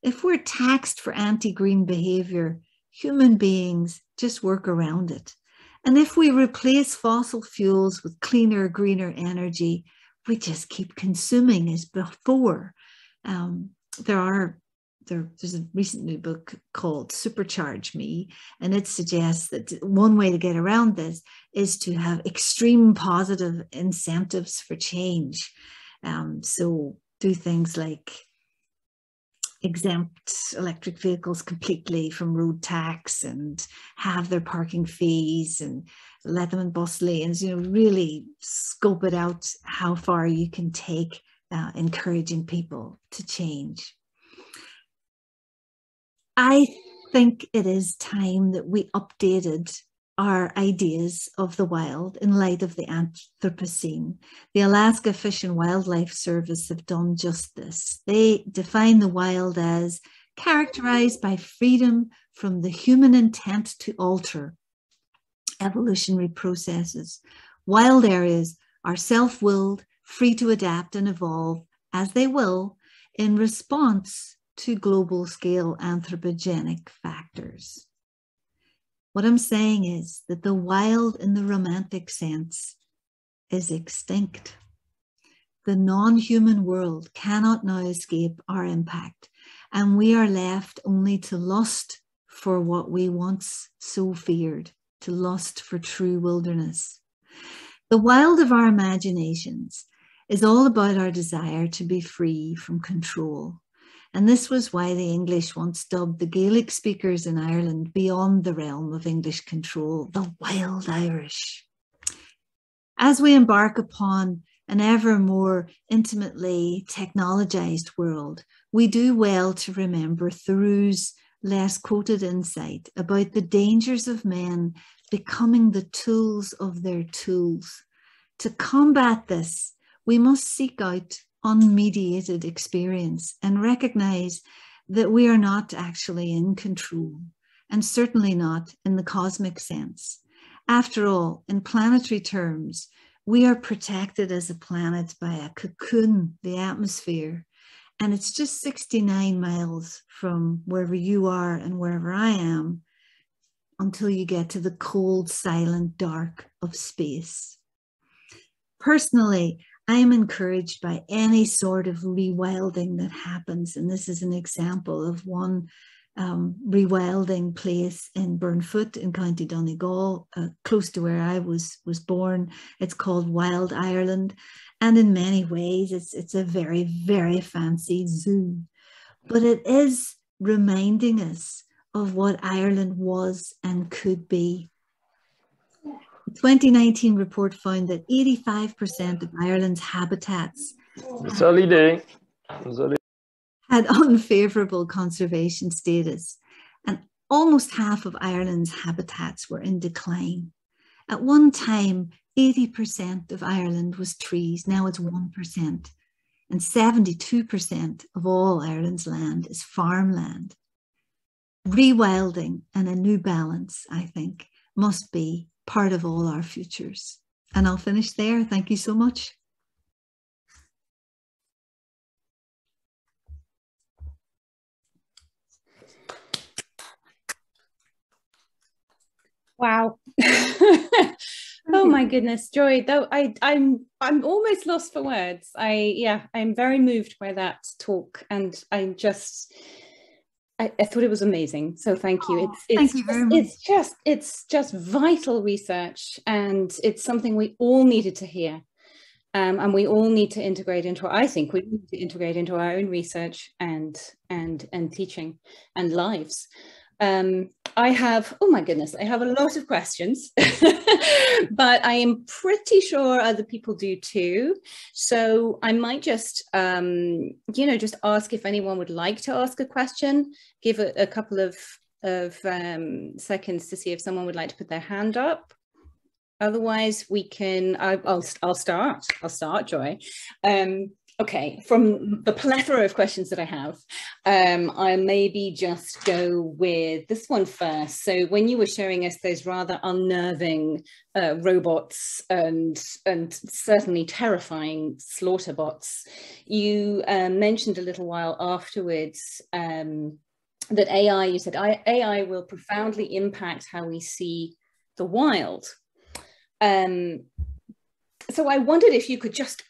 If we're taxed for anti-green behavior, human beings just work around it. And if we replace fossil fuels with cleaner, greener energy, we just keep consuming as before. There's a recent new book called Supercharge Me, and it suggests that one way to get around this is to have extreme positive incentives for change. So do things like exempt electric vehicles completely from road tax and have their parking fees and let them in bus lanes, really scope it out how far you can take encouraging people to change. I think it is time that we updated our ideas of the wild in light of the Anthropocene. The Alaska Fish and Wildlife Service have done just this. They define the wild as characterized by freedom from the human intent to alter evolutionary processes. Wild areas are self-willed, free to adapt and evolve as they will in response to global scale anthropogenic factors. What I'm saying is that the wild in the romantic sense is extinct. The non-human world cannot now escape our impact, and we are left only to lust for what we once so feared, to lust for true wilderness. The wild of our imaginations is all about our desire to be free from control. And this was why the English once dubbed the Gaelic speakers in Ireland beyond the realm of English control, the wild Irish. As we embark upon an ever more intimately technologized world, we do well to remember Thoreau's less quoted insight about the dangers of men becoming the tools of their tools. To combat this, we must seek out unmediated experience and recognize that we are not actually in control, and certainly not in the cosmic sense. After all, in planetary terms, we are protected as a planet by a cocoon, the atmosphere, and it's just 69 miles from wherever you are and wherever I am until you get to the cold, silent dark of space. Personally, I am encouraged by any sort of rewilding that happens, and this is an example of one rewilding place in Burnfoot in County Donegal, close to where I was born. It's called Wild Ireland, and in many ways it's a very, very fancy zoo, but it is reminding us of what Ireland was and could be. The 2019 report found that 85% of Ireland's habitats had unfavourable conservation status, and almost half of Ireland's habitats were in decline. At one time, 80% of Ireland was trees, now it's 1%, and 72% of all Ireland's land is farmland. Rewilding and a new balance, I think, must be part of all our futures. And I'll finish there. Thank you so much. Wow. Oh my goodness, Joy, though I'm almost lost for words. I'm very moved by that talk, and I thought it was amazing. So thank you. Thank you very much. It's just vital research, and it's something we all needed to hear. And we all need to integrate into, I think we need to integrate into our own research and teaching and lives. I have, oh my goodness, I have a lot of questions, but I am pretty sure other people do too. So I might just, just ask if anyone would like to ask a question, give a couple of seconds to see if someone would like to put their hand up. Otherwise, we can, I'll start, Joy. Okay, from the plethora of questions that I have, I maybe just go with this one first. So when you were showing us those rather unnerving robots and certainly terrifying slaughter bots, you mentioned a little while afterwards that AI, you said AI will profoundly impact how we see the wild. So I wondered if you could just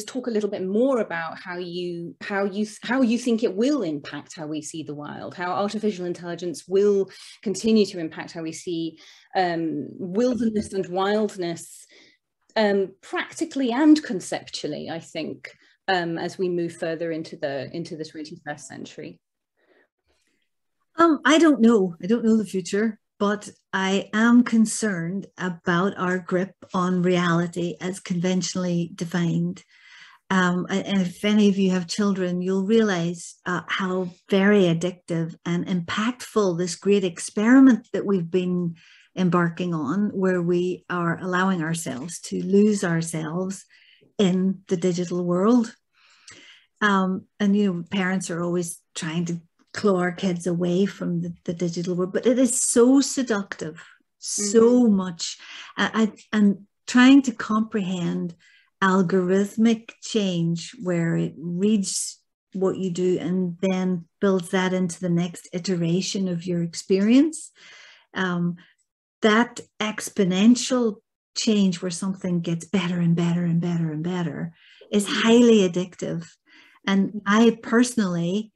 talk a little bit more about how you think it will impact how we see the wild, how artificial intelligence will continue to impact how we see wilderness and wildness, practically and conceptually, I think, as we move further into the 21st century. I don't know the future, but I am concerned about our grip on reality as conventionally defined. And if any of you have children, you'll realize how very addictive and impactful this great experiment that we've been embarking on, where we are allowing ourselves to lose ourselves in the digital world. And, parents are always trying to claw our kids away from the digital world, but it is so seductive, so much. And trying to comprehend algorithmic change where it reads what you do and then builds that into the next iteration of your experience. That exponential change where something gets better and better and better and better is highly addictive. And I personally,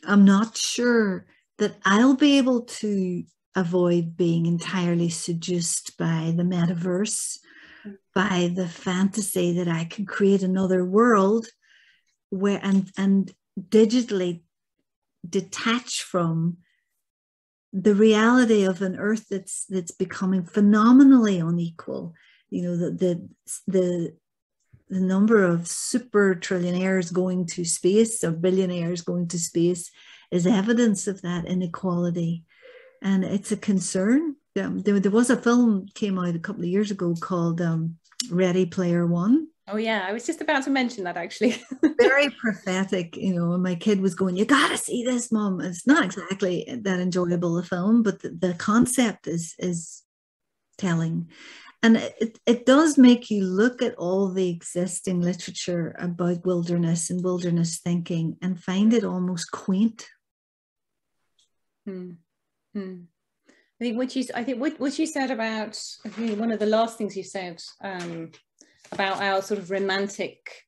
I'm not sure that I'll be able to avoid being entirely seduced by the metaverse, by the fantasy that I can create another world where and digitally detach from the reality of an Earth that's becoming phenomenally unequal. The number of super trillionaires going to space or billionaires going to space is evidence of that inequality. And it's a concern. There was a film came out a couple of years ago called Ready Player One. Oh yeah, I was just about to mention that actually. Very prophetic, and my kid was going, "You gotta see this, Mom." It's not exactly that enjoyable a film, but the concept is telling. And it does make you look at all the existing literature about wilderness and wilderness thinking and find it almost quaint. I think what you said about, I think one of the last things you said about our sort of romantic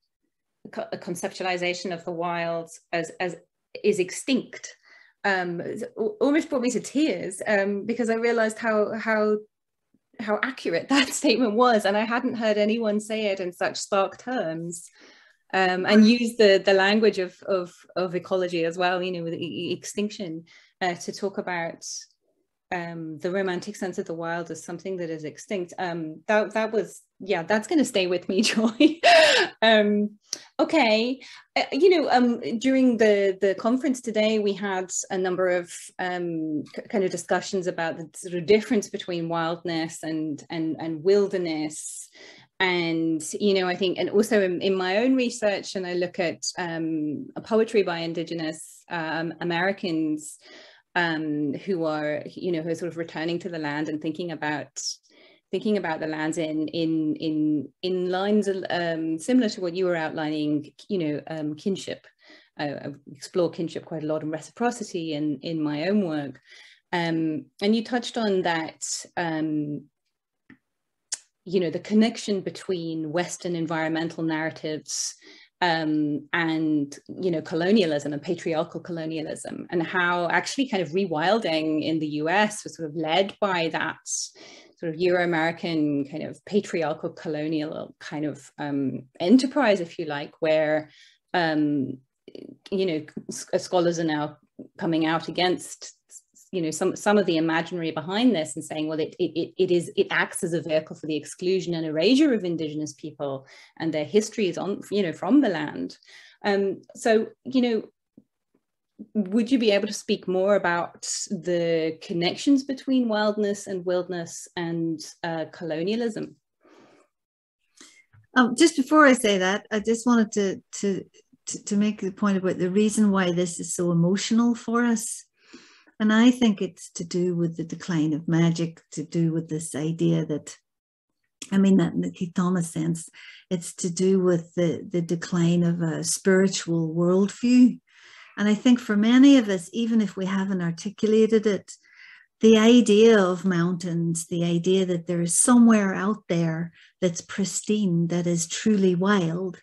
conceptualization of the wild as is extinct, almost brought me to tears because I realized how accurate that statement was, and I hadn't heard anyone say it in such stark terms, and use the language of ecology as well, with extinction, to talk about the romantic sense of the wild as something that is extinct. That was, yeah, that's going to stay with me, Joy. Okay, during the conference today, we had a number of kind of discussions about the sort of difference between wildness and wilderness. And, I think, and also in my own research, and I look at poetry by Indigenous Americans who are sort of returning to the land and thinking about the lands in lines similar to what you were outlining, kinship. I explore kinship quite a lot, and reciprocity in my own work. And you touched on that, the connection between Western environmental narratives and colonialism and patriarchal colonialism, and how actually kind of rewilding in the US was sort of led by that sort of Euro-American kind of patriarchal colonial kind of enterprise, if you like, where scholars are now coming out against some of the imaginary behind this and saying, well, it acts as a vehicle for the exclusion and erasure of Indigenous people and their histories on from the land. So would you be able to speak more about the connections between wildness and colonialism? Just before I say that, I just wanted to make the point about the reason why this is so emotional for us. And I think it's to do with the decline of magic, to do with this idea that, I mean that in the Kitana sense, it's to do with the decline of a spiritual worldview. And I think for many of us, even if we haven't articulated it, the idea of mountains, the idea that there is somewhere out there that's pristine, that is truly wild,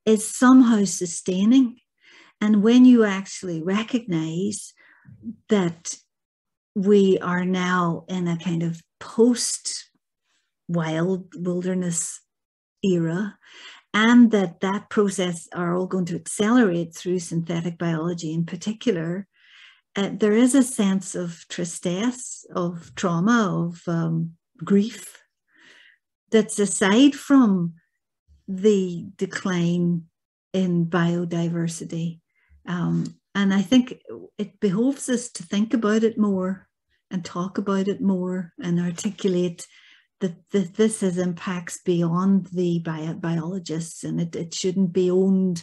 is somehow sustaining. And when you actually recognize that we are now in a kind of post-wilderness era, and that process are all going to accelerate through synthetic biology in particular, there is a sense of tristesse, of trauma, of grief that's aside from the decline in biodiversity. And I think it behoves us to think about it more and talk about it more and articulate that this has impacts beyond the biologists, and it shouldn't be owned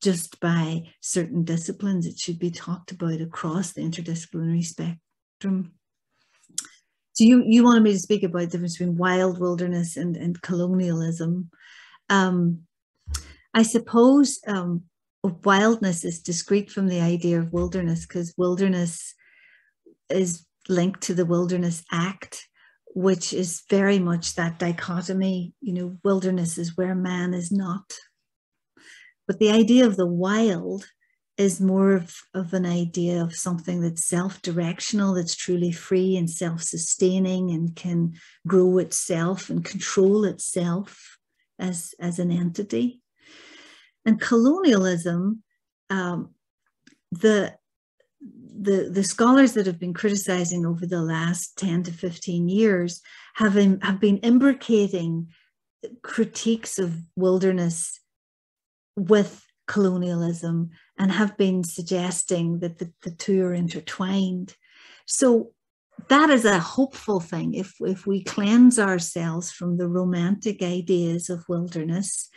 just by certain disciplines. It should be talked about across the interdisciplinary spectrum. So you wanted me to speak about the difference between wild, wilderness and colonialism. I suppose wildness is discrete from the idea of wilderness, because wilderness is linked to the Wilderness Act, which is very much that dichotomy. Wilderness is where man is not. But the idea of the wild is more of an idea of something that's self-directional, that's truly free and self-sustaining and can grow itself and control itself as an entity. And colonialism, the scholars that have been criticizing over the last 10 to 15 years have been imbricating critiques of wilderness with colonialism and have been suggesting that the two are intertwined. So that is a hopeful thing. If we cleanse ourselves from the romantic ideas of wilderness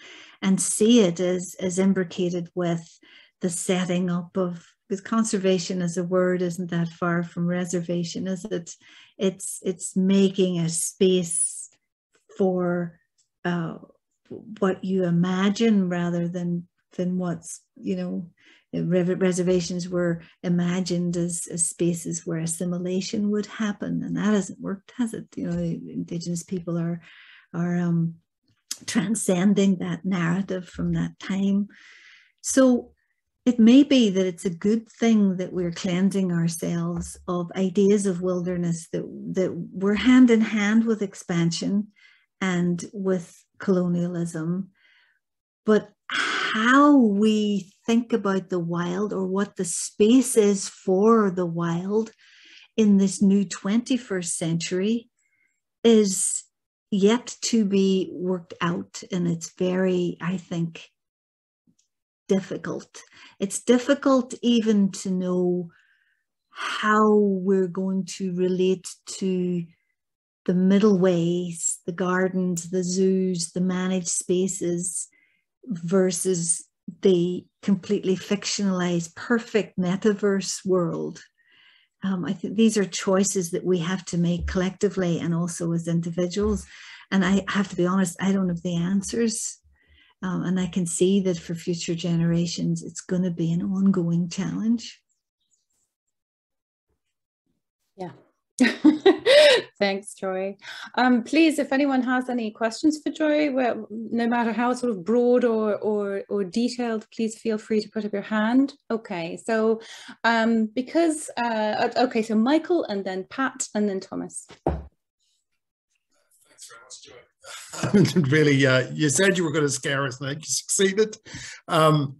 and see it as imbricated with the setting up of, because conservation as a word isn't that far from reservation, is it? It's making a space for what you imagine rather than what's, reservations were imagined as spaces where assimilation would happen, and that hasn't worked, has it? Indigenous people are transcending that narrative from that time. So it may be that it's a good thing that we're cleansing ourselves of ideas of wilderness that were hand in hand with expansion and with colonialism, but how we think about the wild, or what the space is for the wild, in this new 21st century is yet to be worked out. And it's very, I think, difficult. It's difficult even to know how we're going to relate to the middle ways, the gardens, the zoos, the managed spaces versus the completely fictionalized, perfect metaverse world. I think these are choices that we have to make collectively and also as individuals. And I have to be honest, I don't have the answers. And I can see that for future generations, it's going to be an ongoing challenge. Yeah. Thanks, Joy. Please, if anyone has any questions for Joy, well, no matter how sort of broad or detailed, please feel free to put up your hand. Okay, so okay, so Michael and then Pat and then Thomas. Thanks very much, Joy. Really, you said you were going to scare us, and I think you succeeded. And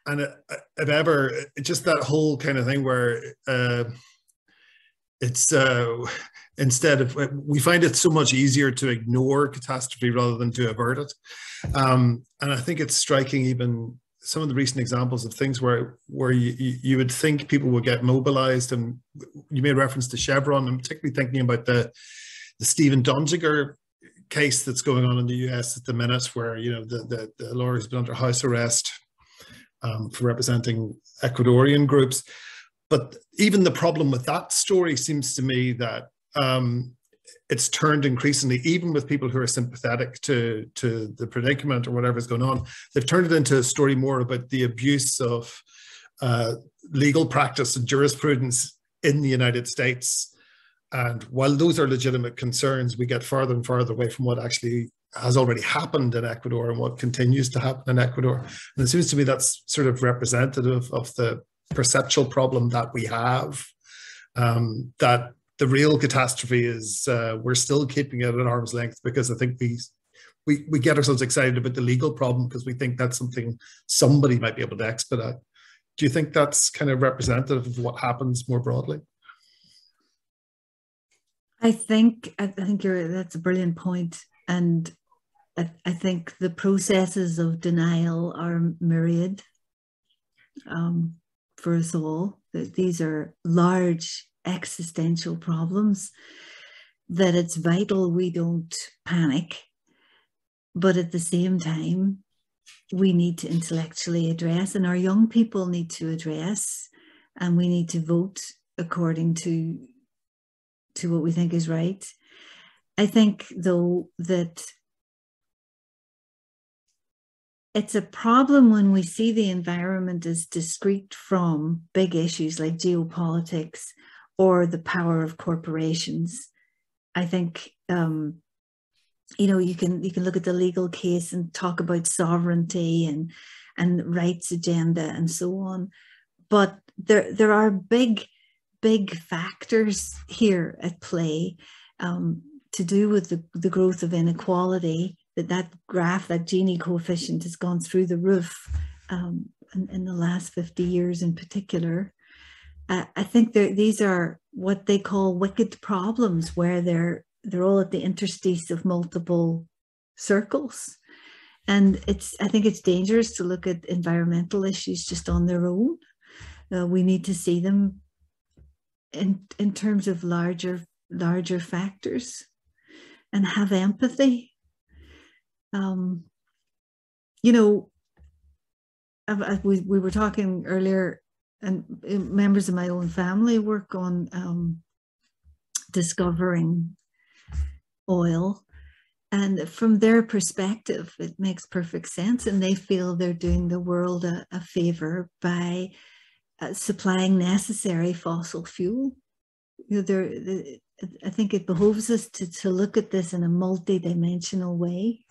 if ever, just that whole kind of thing where it's instead of, we find it so much easier to ignore catastrophe rather than to avert it. And I think it's striking, even some of the recent examples of things where you would think people would get mobilized. And you made reference to Chevron. I'm particularly thinking about the Stephen Donziger case that's going on in the US at the minute, where, you know, the lawyer has been under house arrest for representing Ecuadorian groups. But even the problem with that story seems to me that it's turned increasingly, even with people who are sympathetic to the predicament or whatever's going on, they've turned it into a story more about the abuse of legal practice and jurisprudence in the United States. And while those are legitimate concerns, we get farther and farther away from what actually has already happened in Ecuador and what continues to happen in Ecuador. And it seems to me that's sort of representative of the perceptual problem that we have, that the real catastrophe is we're still keeping it at arm's length because I think we get ourselves excited about the legal problem because we think that's something somebody might be able to expedite. Do you think that's kind of representative of what happens more broadly? I think that's a brilliant point. And I think the processes of denial are myriad for us all. These are large existential problems that it's vital we don't panic, but at the same time, we need to intellectually address, and our young people need to address, and we need to vote according to what we think is right. I think, though, that it's a problem when we see the environment as discrete from big issues like geopolitics or the power of corporations. I think, you know, you can look at the legal case and talk about sovereignty and rights agenda and so on. But there are big factors here at play to do with the growth of inequality. That graph, that Gini coefficient, has gone through the roof in the last 50 years in particular. I think these are what they call wicked problems, where they're all at the interstice of multiple circles. And I think it's dangerous to look at environmental issues just on their own. We need to see them in terms of larger factors and have empathy. You know, we were talking earlier, and members of my own family work on discovering oil, and from their perspective, it makes perfect sense, and they feel they're doing the world a favor by supplying necessary fossil fuel. You know, I think it behoves us to look at this in a multi-dimensional way.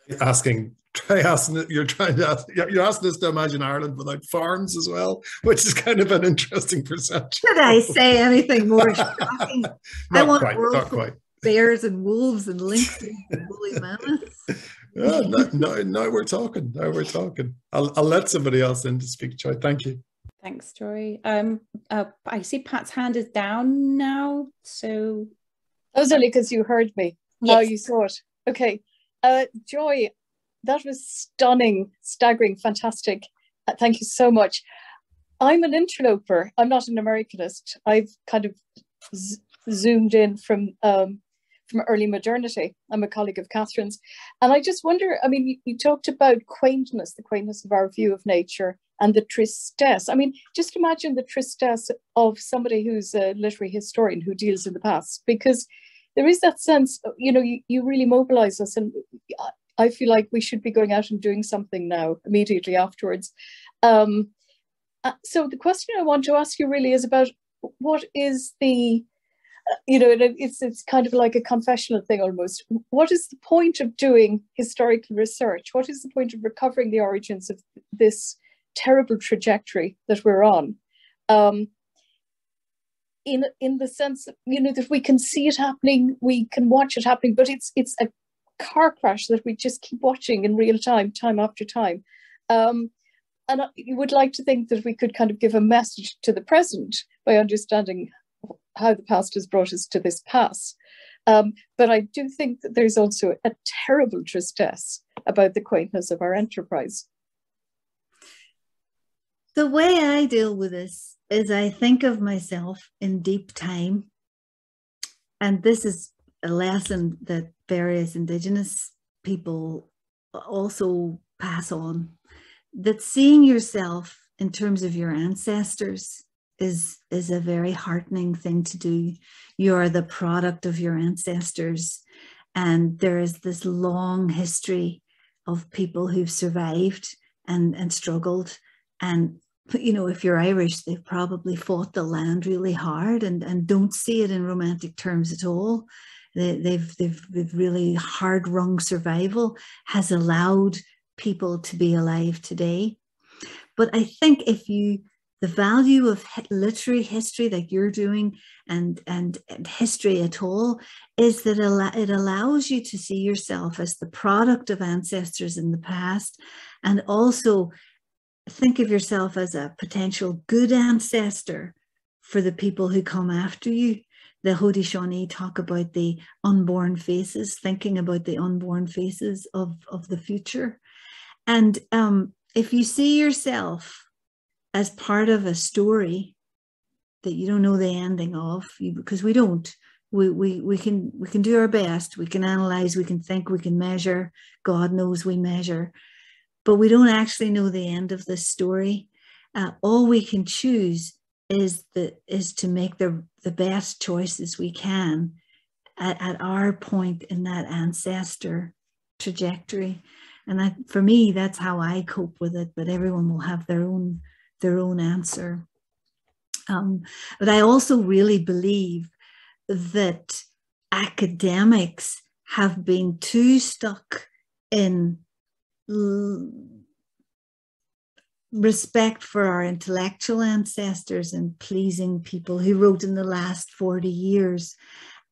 You're asking us to imagine Ireland without farms as well, which is kind of an interesting perception. Did I say anything more shocking? I want not quite. Bears and wolves and lynxes and woolly mammoths. Now we're talking. I'll let somebody else in to speak, Joy. Thank you. Thanks, Joy. I see Pat's hand is down now, so... That was only because you heard me. Yes. Oh, you saw it. Okay. Joy, that was stunning, staggering, fantastic. Thank you so much. I'm an interloper. I'm not an Americanist. I've kind of zoomed in from early modernity. I'm a colleague of Catherine's. And I just wonder, I mean, you talked about quaintness, the quaintness of our view of nature and the tristesse. I mean, just imagine the tristesse of somebody who's a literary historian who deals in the past, because there is that sense, you really mobilize us. And I feel like we should be going out and doing something now, immediately afterwards. So the question I want to ask you really is about what is the, it's kind of like a confessional thing almost. What is the point of doing historical research? What is the point of recovering the origins of this terrible trajectory that we're on? In the sense that, that we can see it happening, we can watch it happening, but it's a car crash that we just keep watching in real time, time after time. And you would like to think that we could kind of give a message to the present by understanding how the past has brought us to this pass. But I do think that there's also a terrible tristesse about the quaintness of our enterprise. The way I deal with this is I think of myself in deep time. And this is a lesson that various Indigenous people also pass on, that seeing yourself in terms of your ancestors is a very heartening thing to do. You are the product of your ancestors. And there is this long history of people who've survived and struggled. And if you're Irish, they've probably fought the land really hard and don't see it in romantic terms at all. They've really hard-wrung survival has allowed people to be alive today. But I think the value of literary history that you're doing and history at all is that it allows you to see yourself as the product of ancestors in the past, and also think of yourself as a potential good ancestor for the people who come after you. The Haudenosaunee talk about the unborn faces, thinking about the unborn faces of the future. And if you see yourself as part of a story that you don't know the ending of, because we don't, we can do our best, we can analyze, we can think, we can measure, God knows we measure, but we don't actually know the end of this story. All we can choose is to make the best choices we can at our point in that ancestor trajectory. And for me, that's how I cope with it, but everyone will have their own answer. But I also really believe that academics have been too stuck in respect for our intellectual ancestors and pleasing people who wrote in the last 40 years.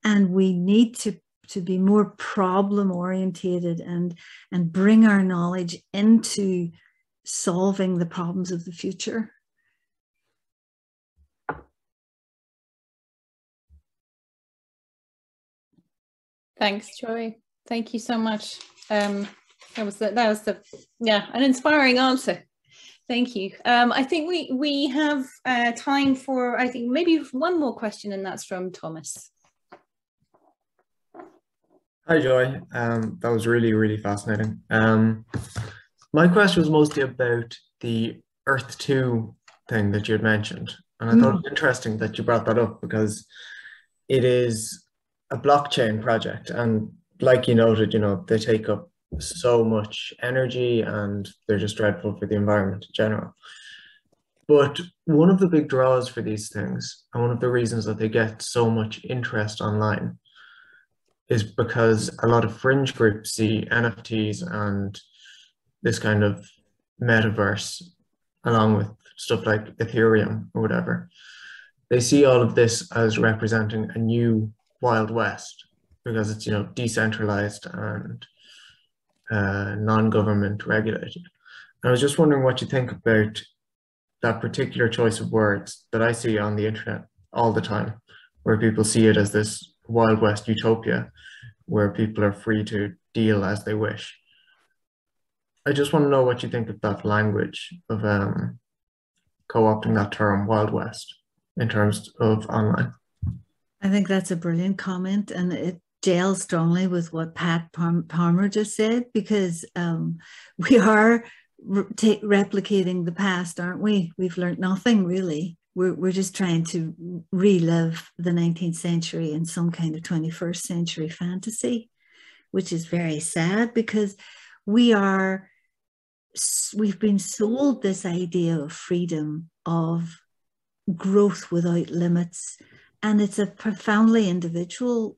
And we need to be more problem orientated and bring our knowledge into solving the problems of the future. Thanks, Joy. Thank you so much. That was an inspiring answer. Thank you. I think we have time for, I think, maybe one more question, and that's from Thomas. Hi, Joy. That was really, really fascinating. My question was mostly about the Earth 2 thing that you had mentioned. And I thought it was interesting that you brought that up, because it is a blockchain project. And like you noted, they take up so much energy and they're just dreadful for the environment in general. But one of the big draws for these things, and one of the reasons that they get so much interest online, is because a lot of fringe groups see NFTs and this kind of metaverse, along with stuff like Ethereum or whatever. They see all of this as representing a new Wild West, because it's, decentralized and non-government regulated. And I was just wondering what you think about that particular choice of words that I see on the internet all the time, where people see it as this Wild West utopia, where people are free to deal as they wish. I just want to know what you think of that language of co-opting that term Wild West in terms of online. I think that's a brilliant comment, and it gels strongly with what Pat Palmer just said, because we are replicating the past, aren't we? We've learned nothing really. We're just trying to relive the 19th century in some kind of 21st century fantasy, which is very sad, because we've been sold this idea of freedom, of growth without limits, and it's a profoundly individual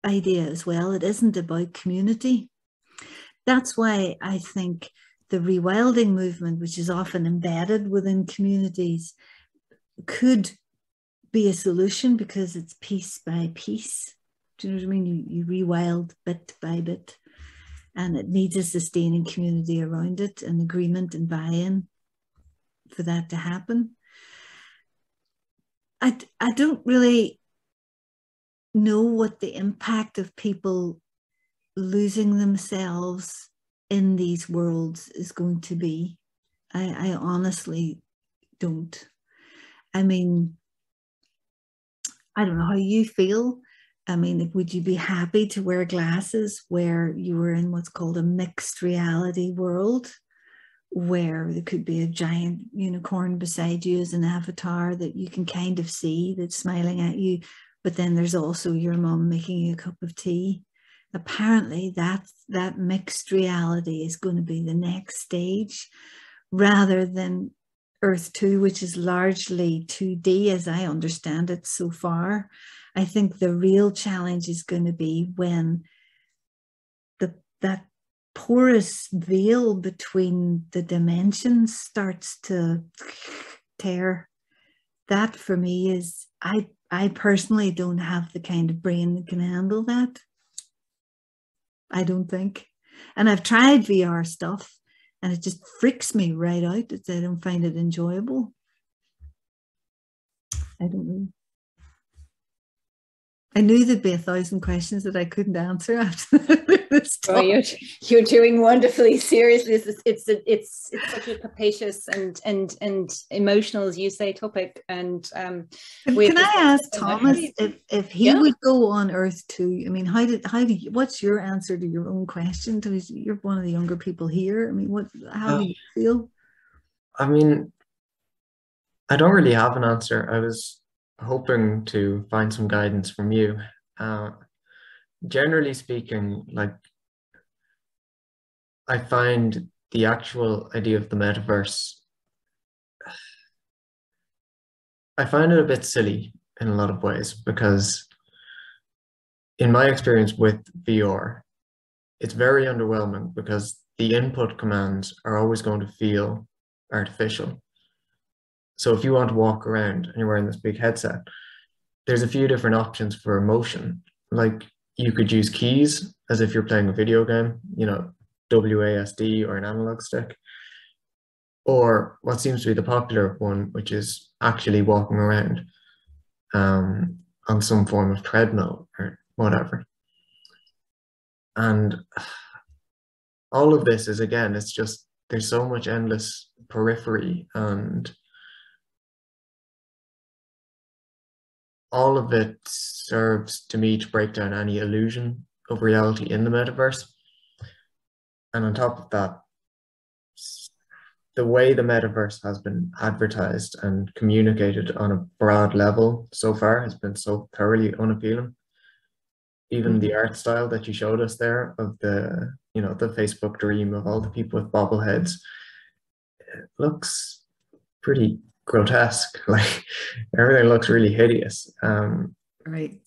idea as well. It isn't about community. That's why I think the rewilding movement, which is often embedded within communities, could be a solution, because it's piece by piece. Do you know what I mean? You rewild bit by bit, and it needs a sustaining community around it, and agreement and buy-in for that to happen. I don't really know what the impact of people losing themselves in these worlds is going to be. I honestly don't. I mean, I don't know how you feel. I mean, would you be happy to wear glasses where you were in what's called a mixed reality world, where there could be a giant unicorn beside you as an avatar that you can kind of see, that's smiling at you, but then there's also your mom making you a cup of tea? Apparently that mixed reality is going to be the next stage, rather than Earth 2, which is largely 2D as I understand it so far. I think the real challenge is going to be when that porous veil between the dimensions starts to tear. That for me is, I personally don't have the kind of brain that can handle that. I don't think. And I've tried VR stuff, and it just freaks me right out. I don't find it enjoyable. I don't know. I knew there'd be 1,000 questions that I couldn't answer after this talk. Oh, you're doing wonderfully. Seriously, it's such a capacious and emotional, as you say, topic. And can I ask Thomas if he would go on Earth 2? I mean, what's your answer to your own question? You're one of the younger people here. I mean, how do you feel? I mean, I don't really have an answer. I was hoping to find some guidance from you. Generally speaking, like, I find the actual idea of the metaverse, I find it a bit silly in a lot of ways, because in my experience with VR, it's very underwhelming, because the input commands are always going to feel artificial. So if you want to walk around and you're wearing this big headset, there's a few different options for motion. Like, you could use keys as if you're playing a video game, WASD or an analog stick. Or what seems to be the popular one, which is actually walking around on some form of treadmill or whatever. And all of this is, again, it's just, there's so much endless periphery, and all of it serves to me to break down any illusion of reality in the metaverse. And on top of that, the way the metaverse has been advertised and communicated on a broad level so far has been so thoroughly unappealing. Even the art style that you showed us there of the Facebook dream of all the people with bobbleheads, it looks pretty grotesque. Like, everything looks really hideous. Right.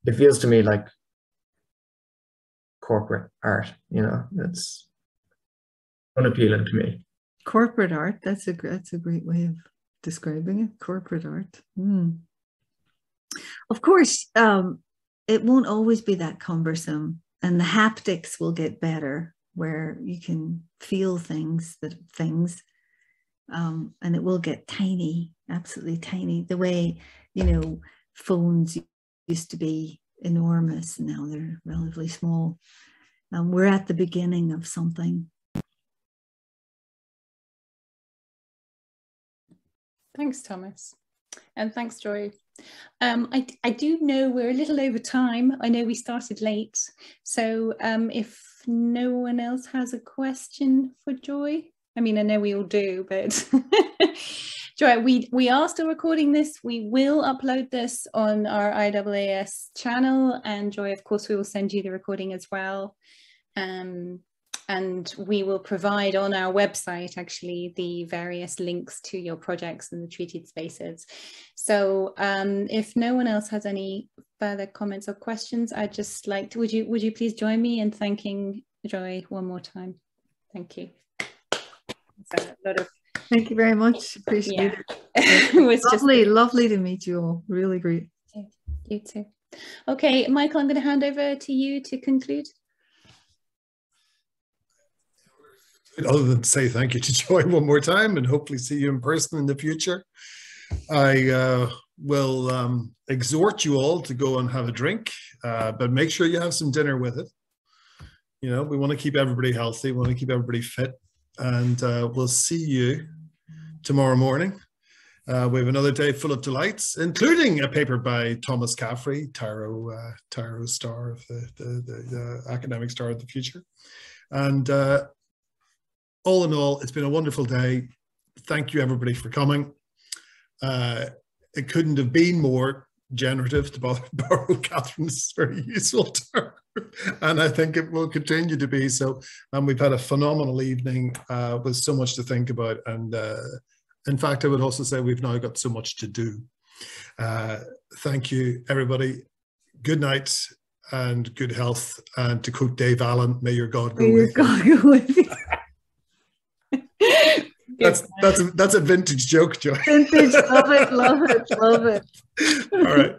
It feels to me like corporate art, it's unappealing to me. Corporate art, that's a great way of describing it. Corporate art. Of course, it won't always be that cumbersome, and the haptics will get better, where you can feel things and it will get tiny, absolutely tiny, the way, you know, phones used to be enormous, and now they're relatively small. We're at the beginning of something. Thanks, Thomas. And thanks, Joy. I do know we're a little over time. I know we started late. So if no one else has a question for Joy, I mean, I know we all do, but Joy, we are still recording this. We will upload this on our IAAS channel, and Joy, of course, we will send you the recording as well. And we will provide on our website, actually, the various links to your projects and the treated spaces. So if no one else has any further comments or questions, I'd just like to, would you please join me in thanking Joy one more time? Thank you. So a lot of, thank you very much. Appreciate it. It was lovely, lovely to meet you all. Really great. You too. Okay, Michael, I'm going to hand over to you to conclude. Other than to say thank you to Joy one more time and hopefully see you in person in the future. I will exhort you all to go and have a drink, but make sure you have some dinner with it. You know, we want to keep everybody healthy, we want to keep everybody fit, and we'll see you tomorrow morning. We have another day full of delights, including a paper by Thomas Caffrey, Tyro star of the academic star of the future. And all in all, it's been a wonderful day. Thank you, everybody, for coming. It couldn't have been more generative, to borrow Catherine's very useful term. And I think it will continue to be so. And we've had a phenomenal evening with so much to think about. And in fact, I would also say we've now got so much to do. Thank you, everybody. Good night and good health. And to quote Deb Halland, may your God go with you. That's a vintage joke, Joy. Vintage, love it, love it, love it. All right.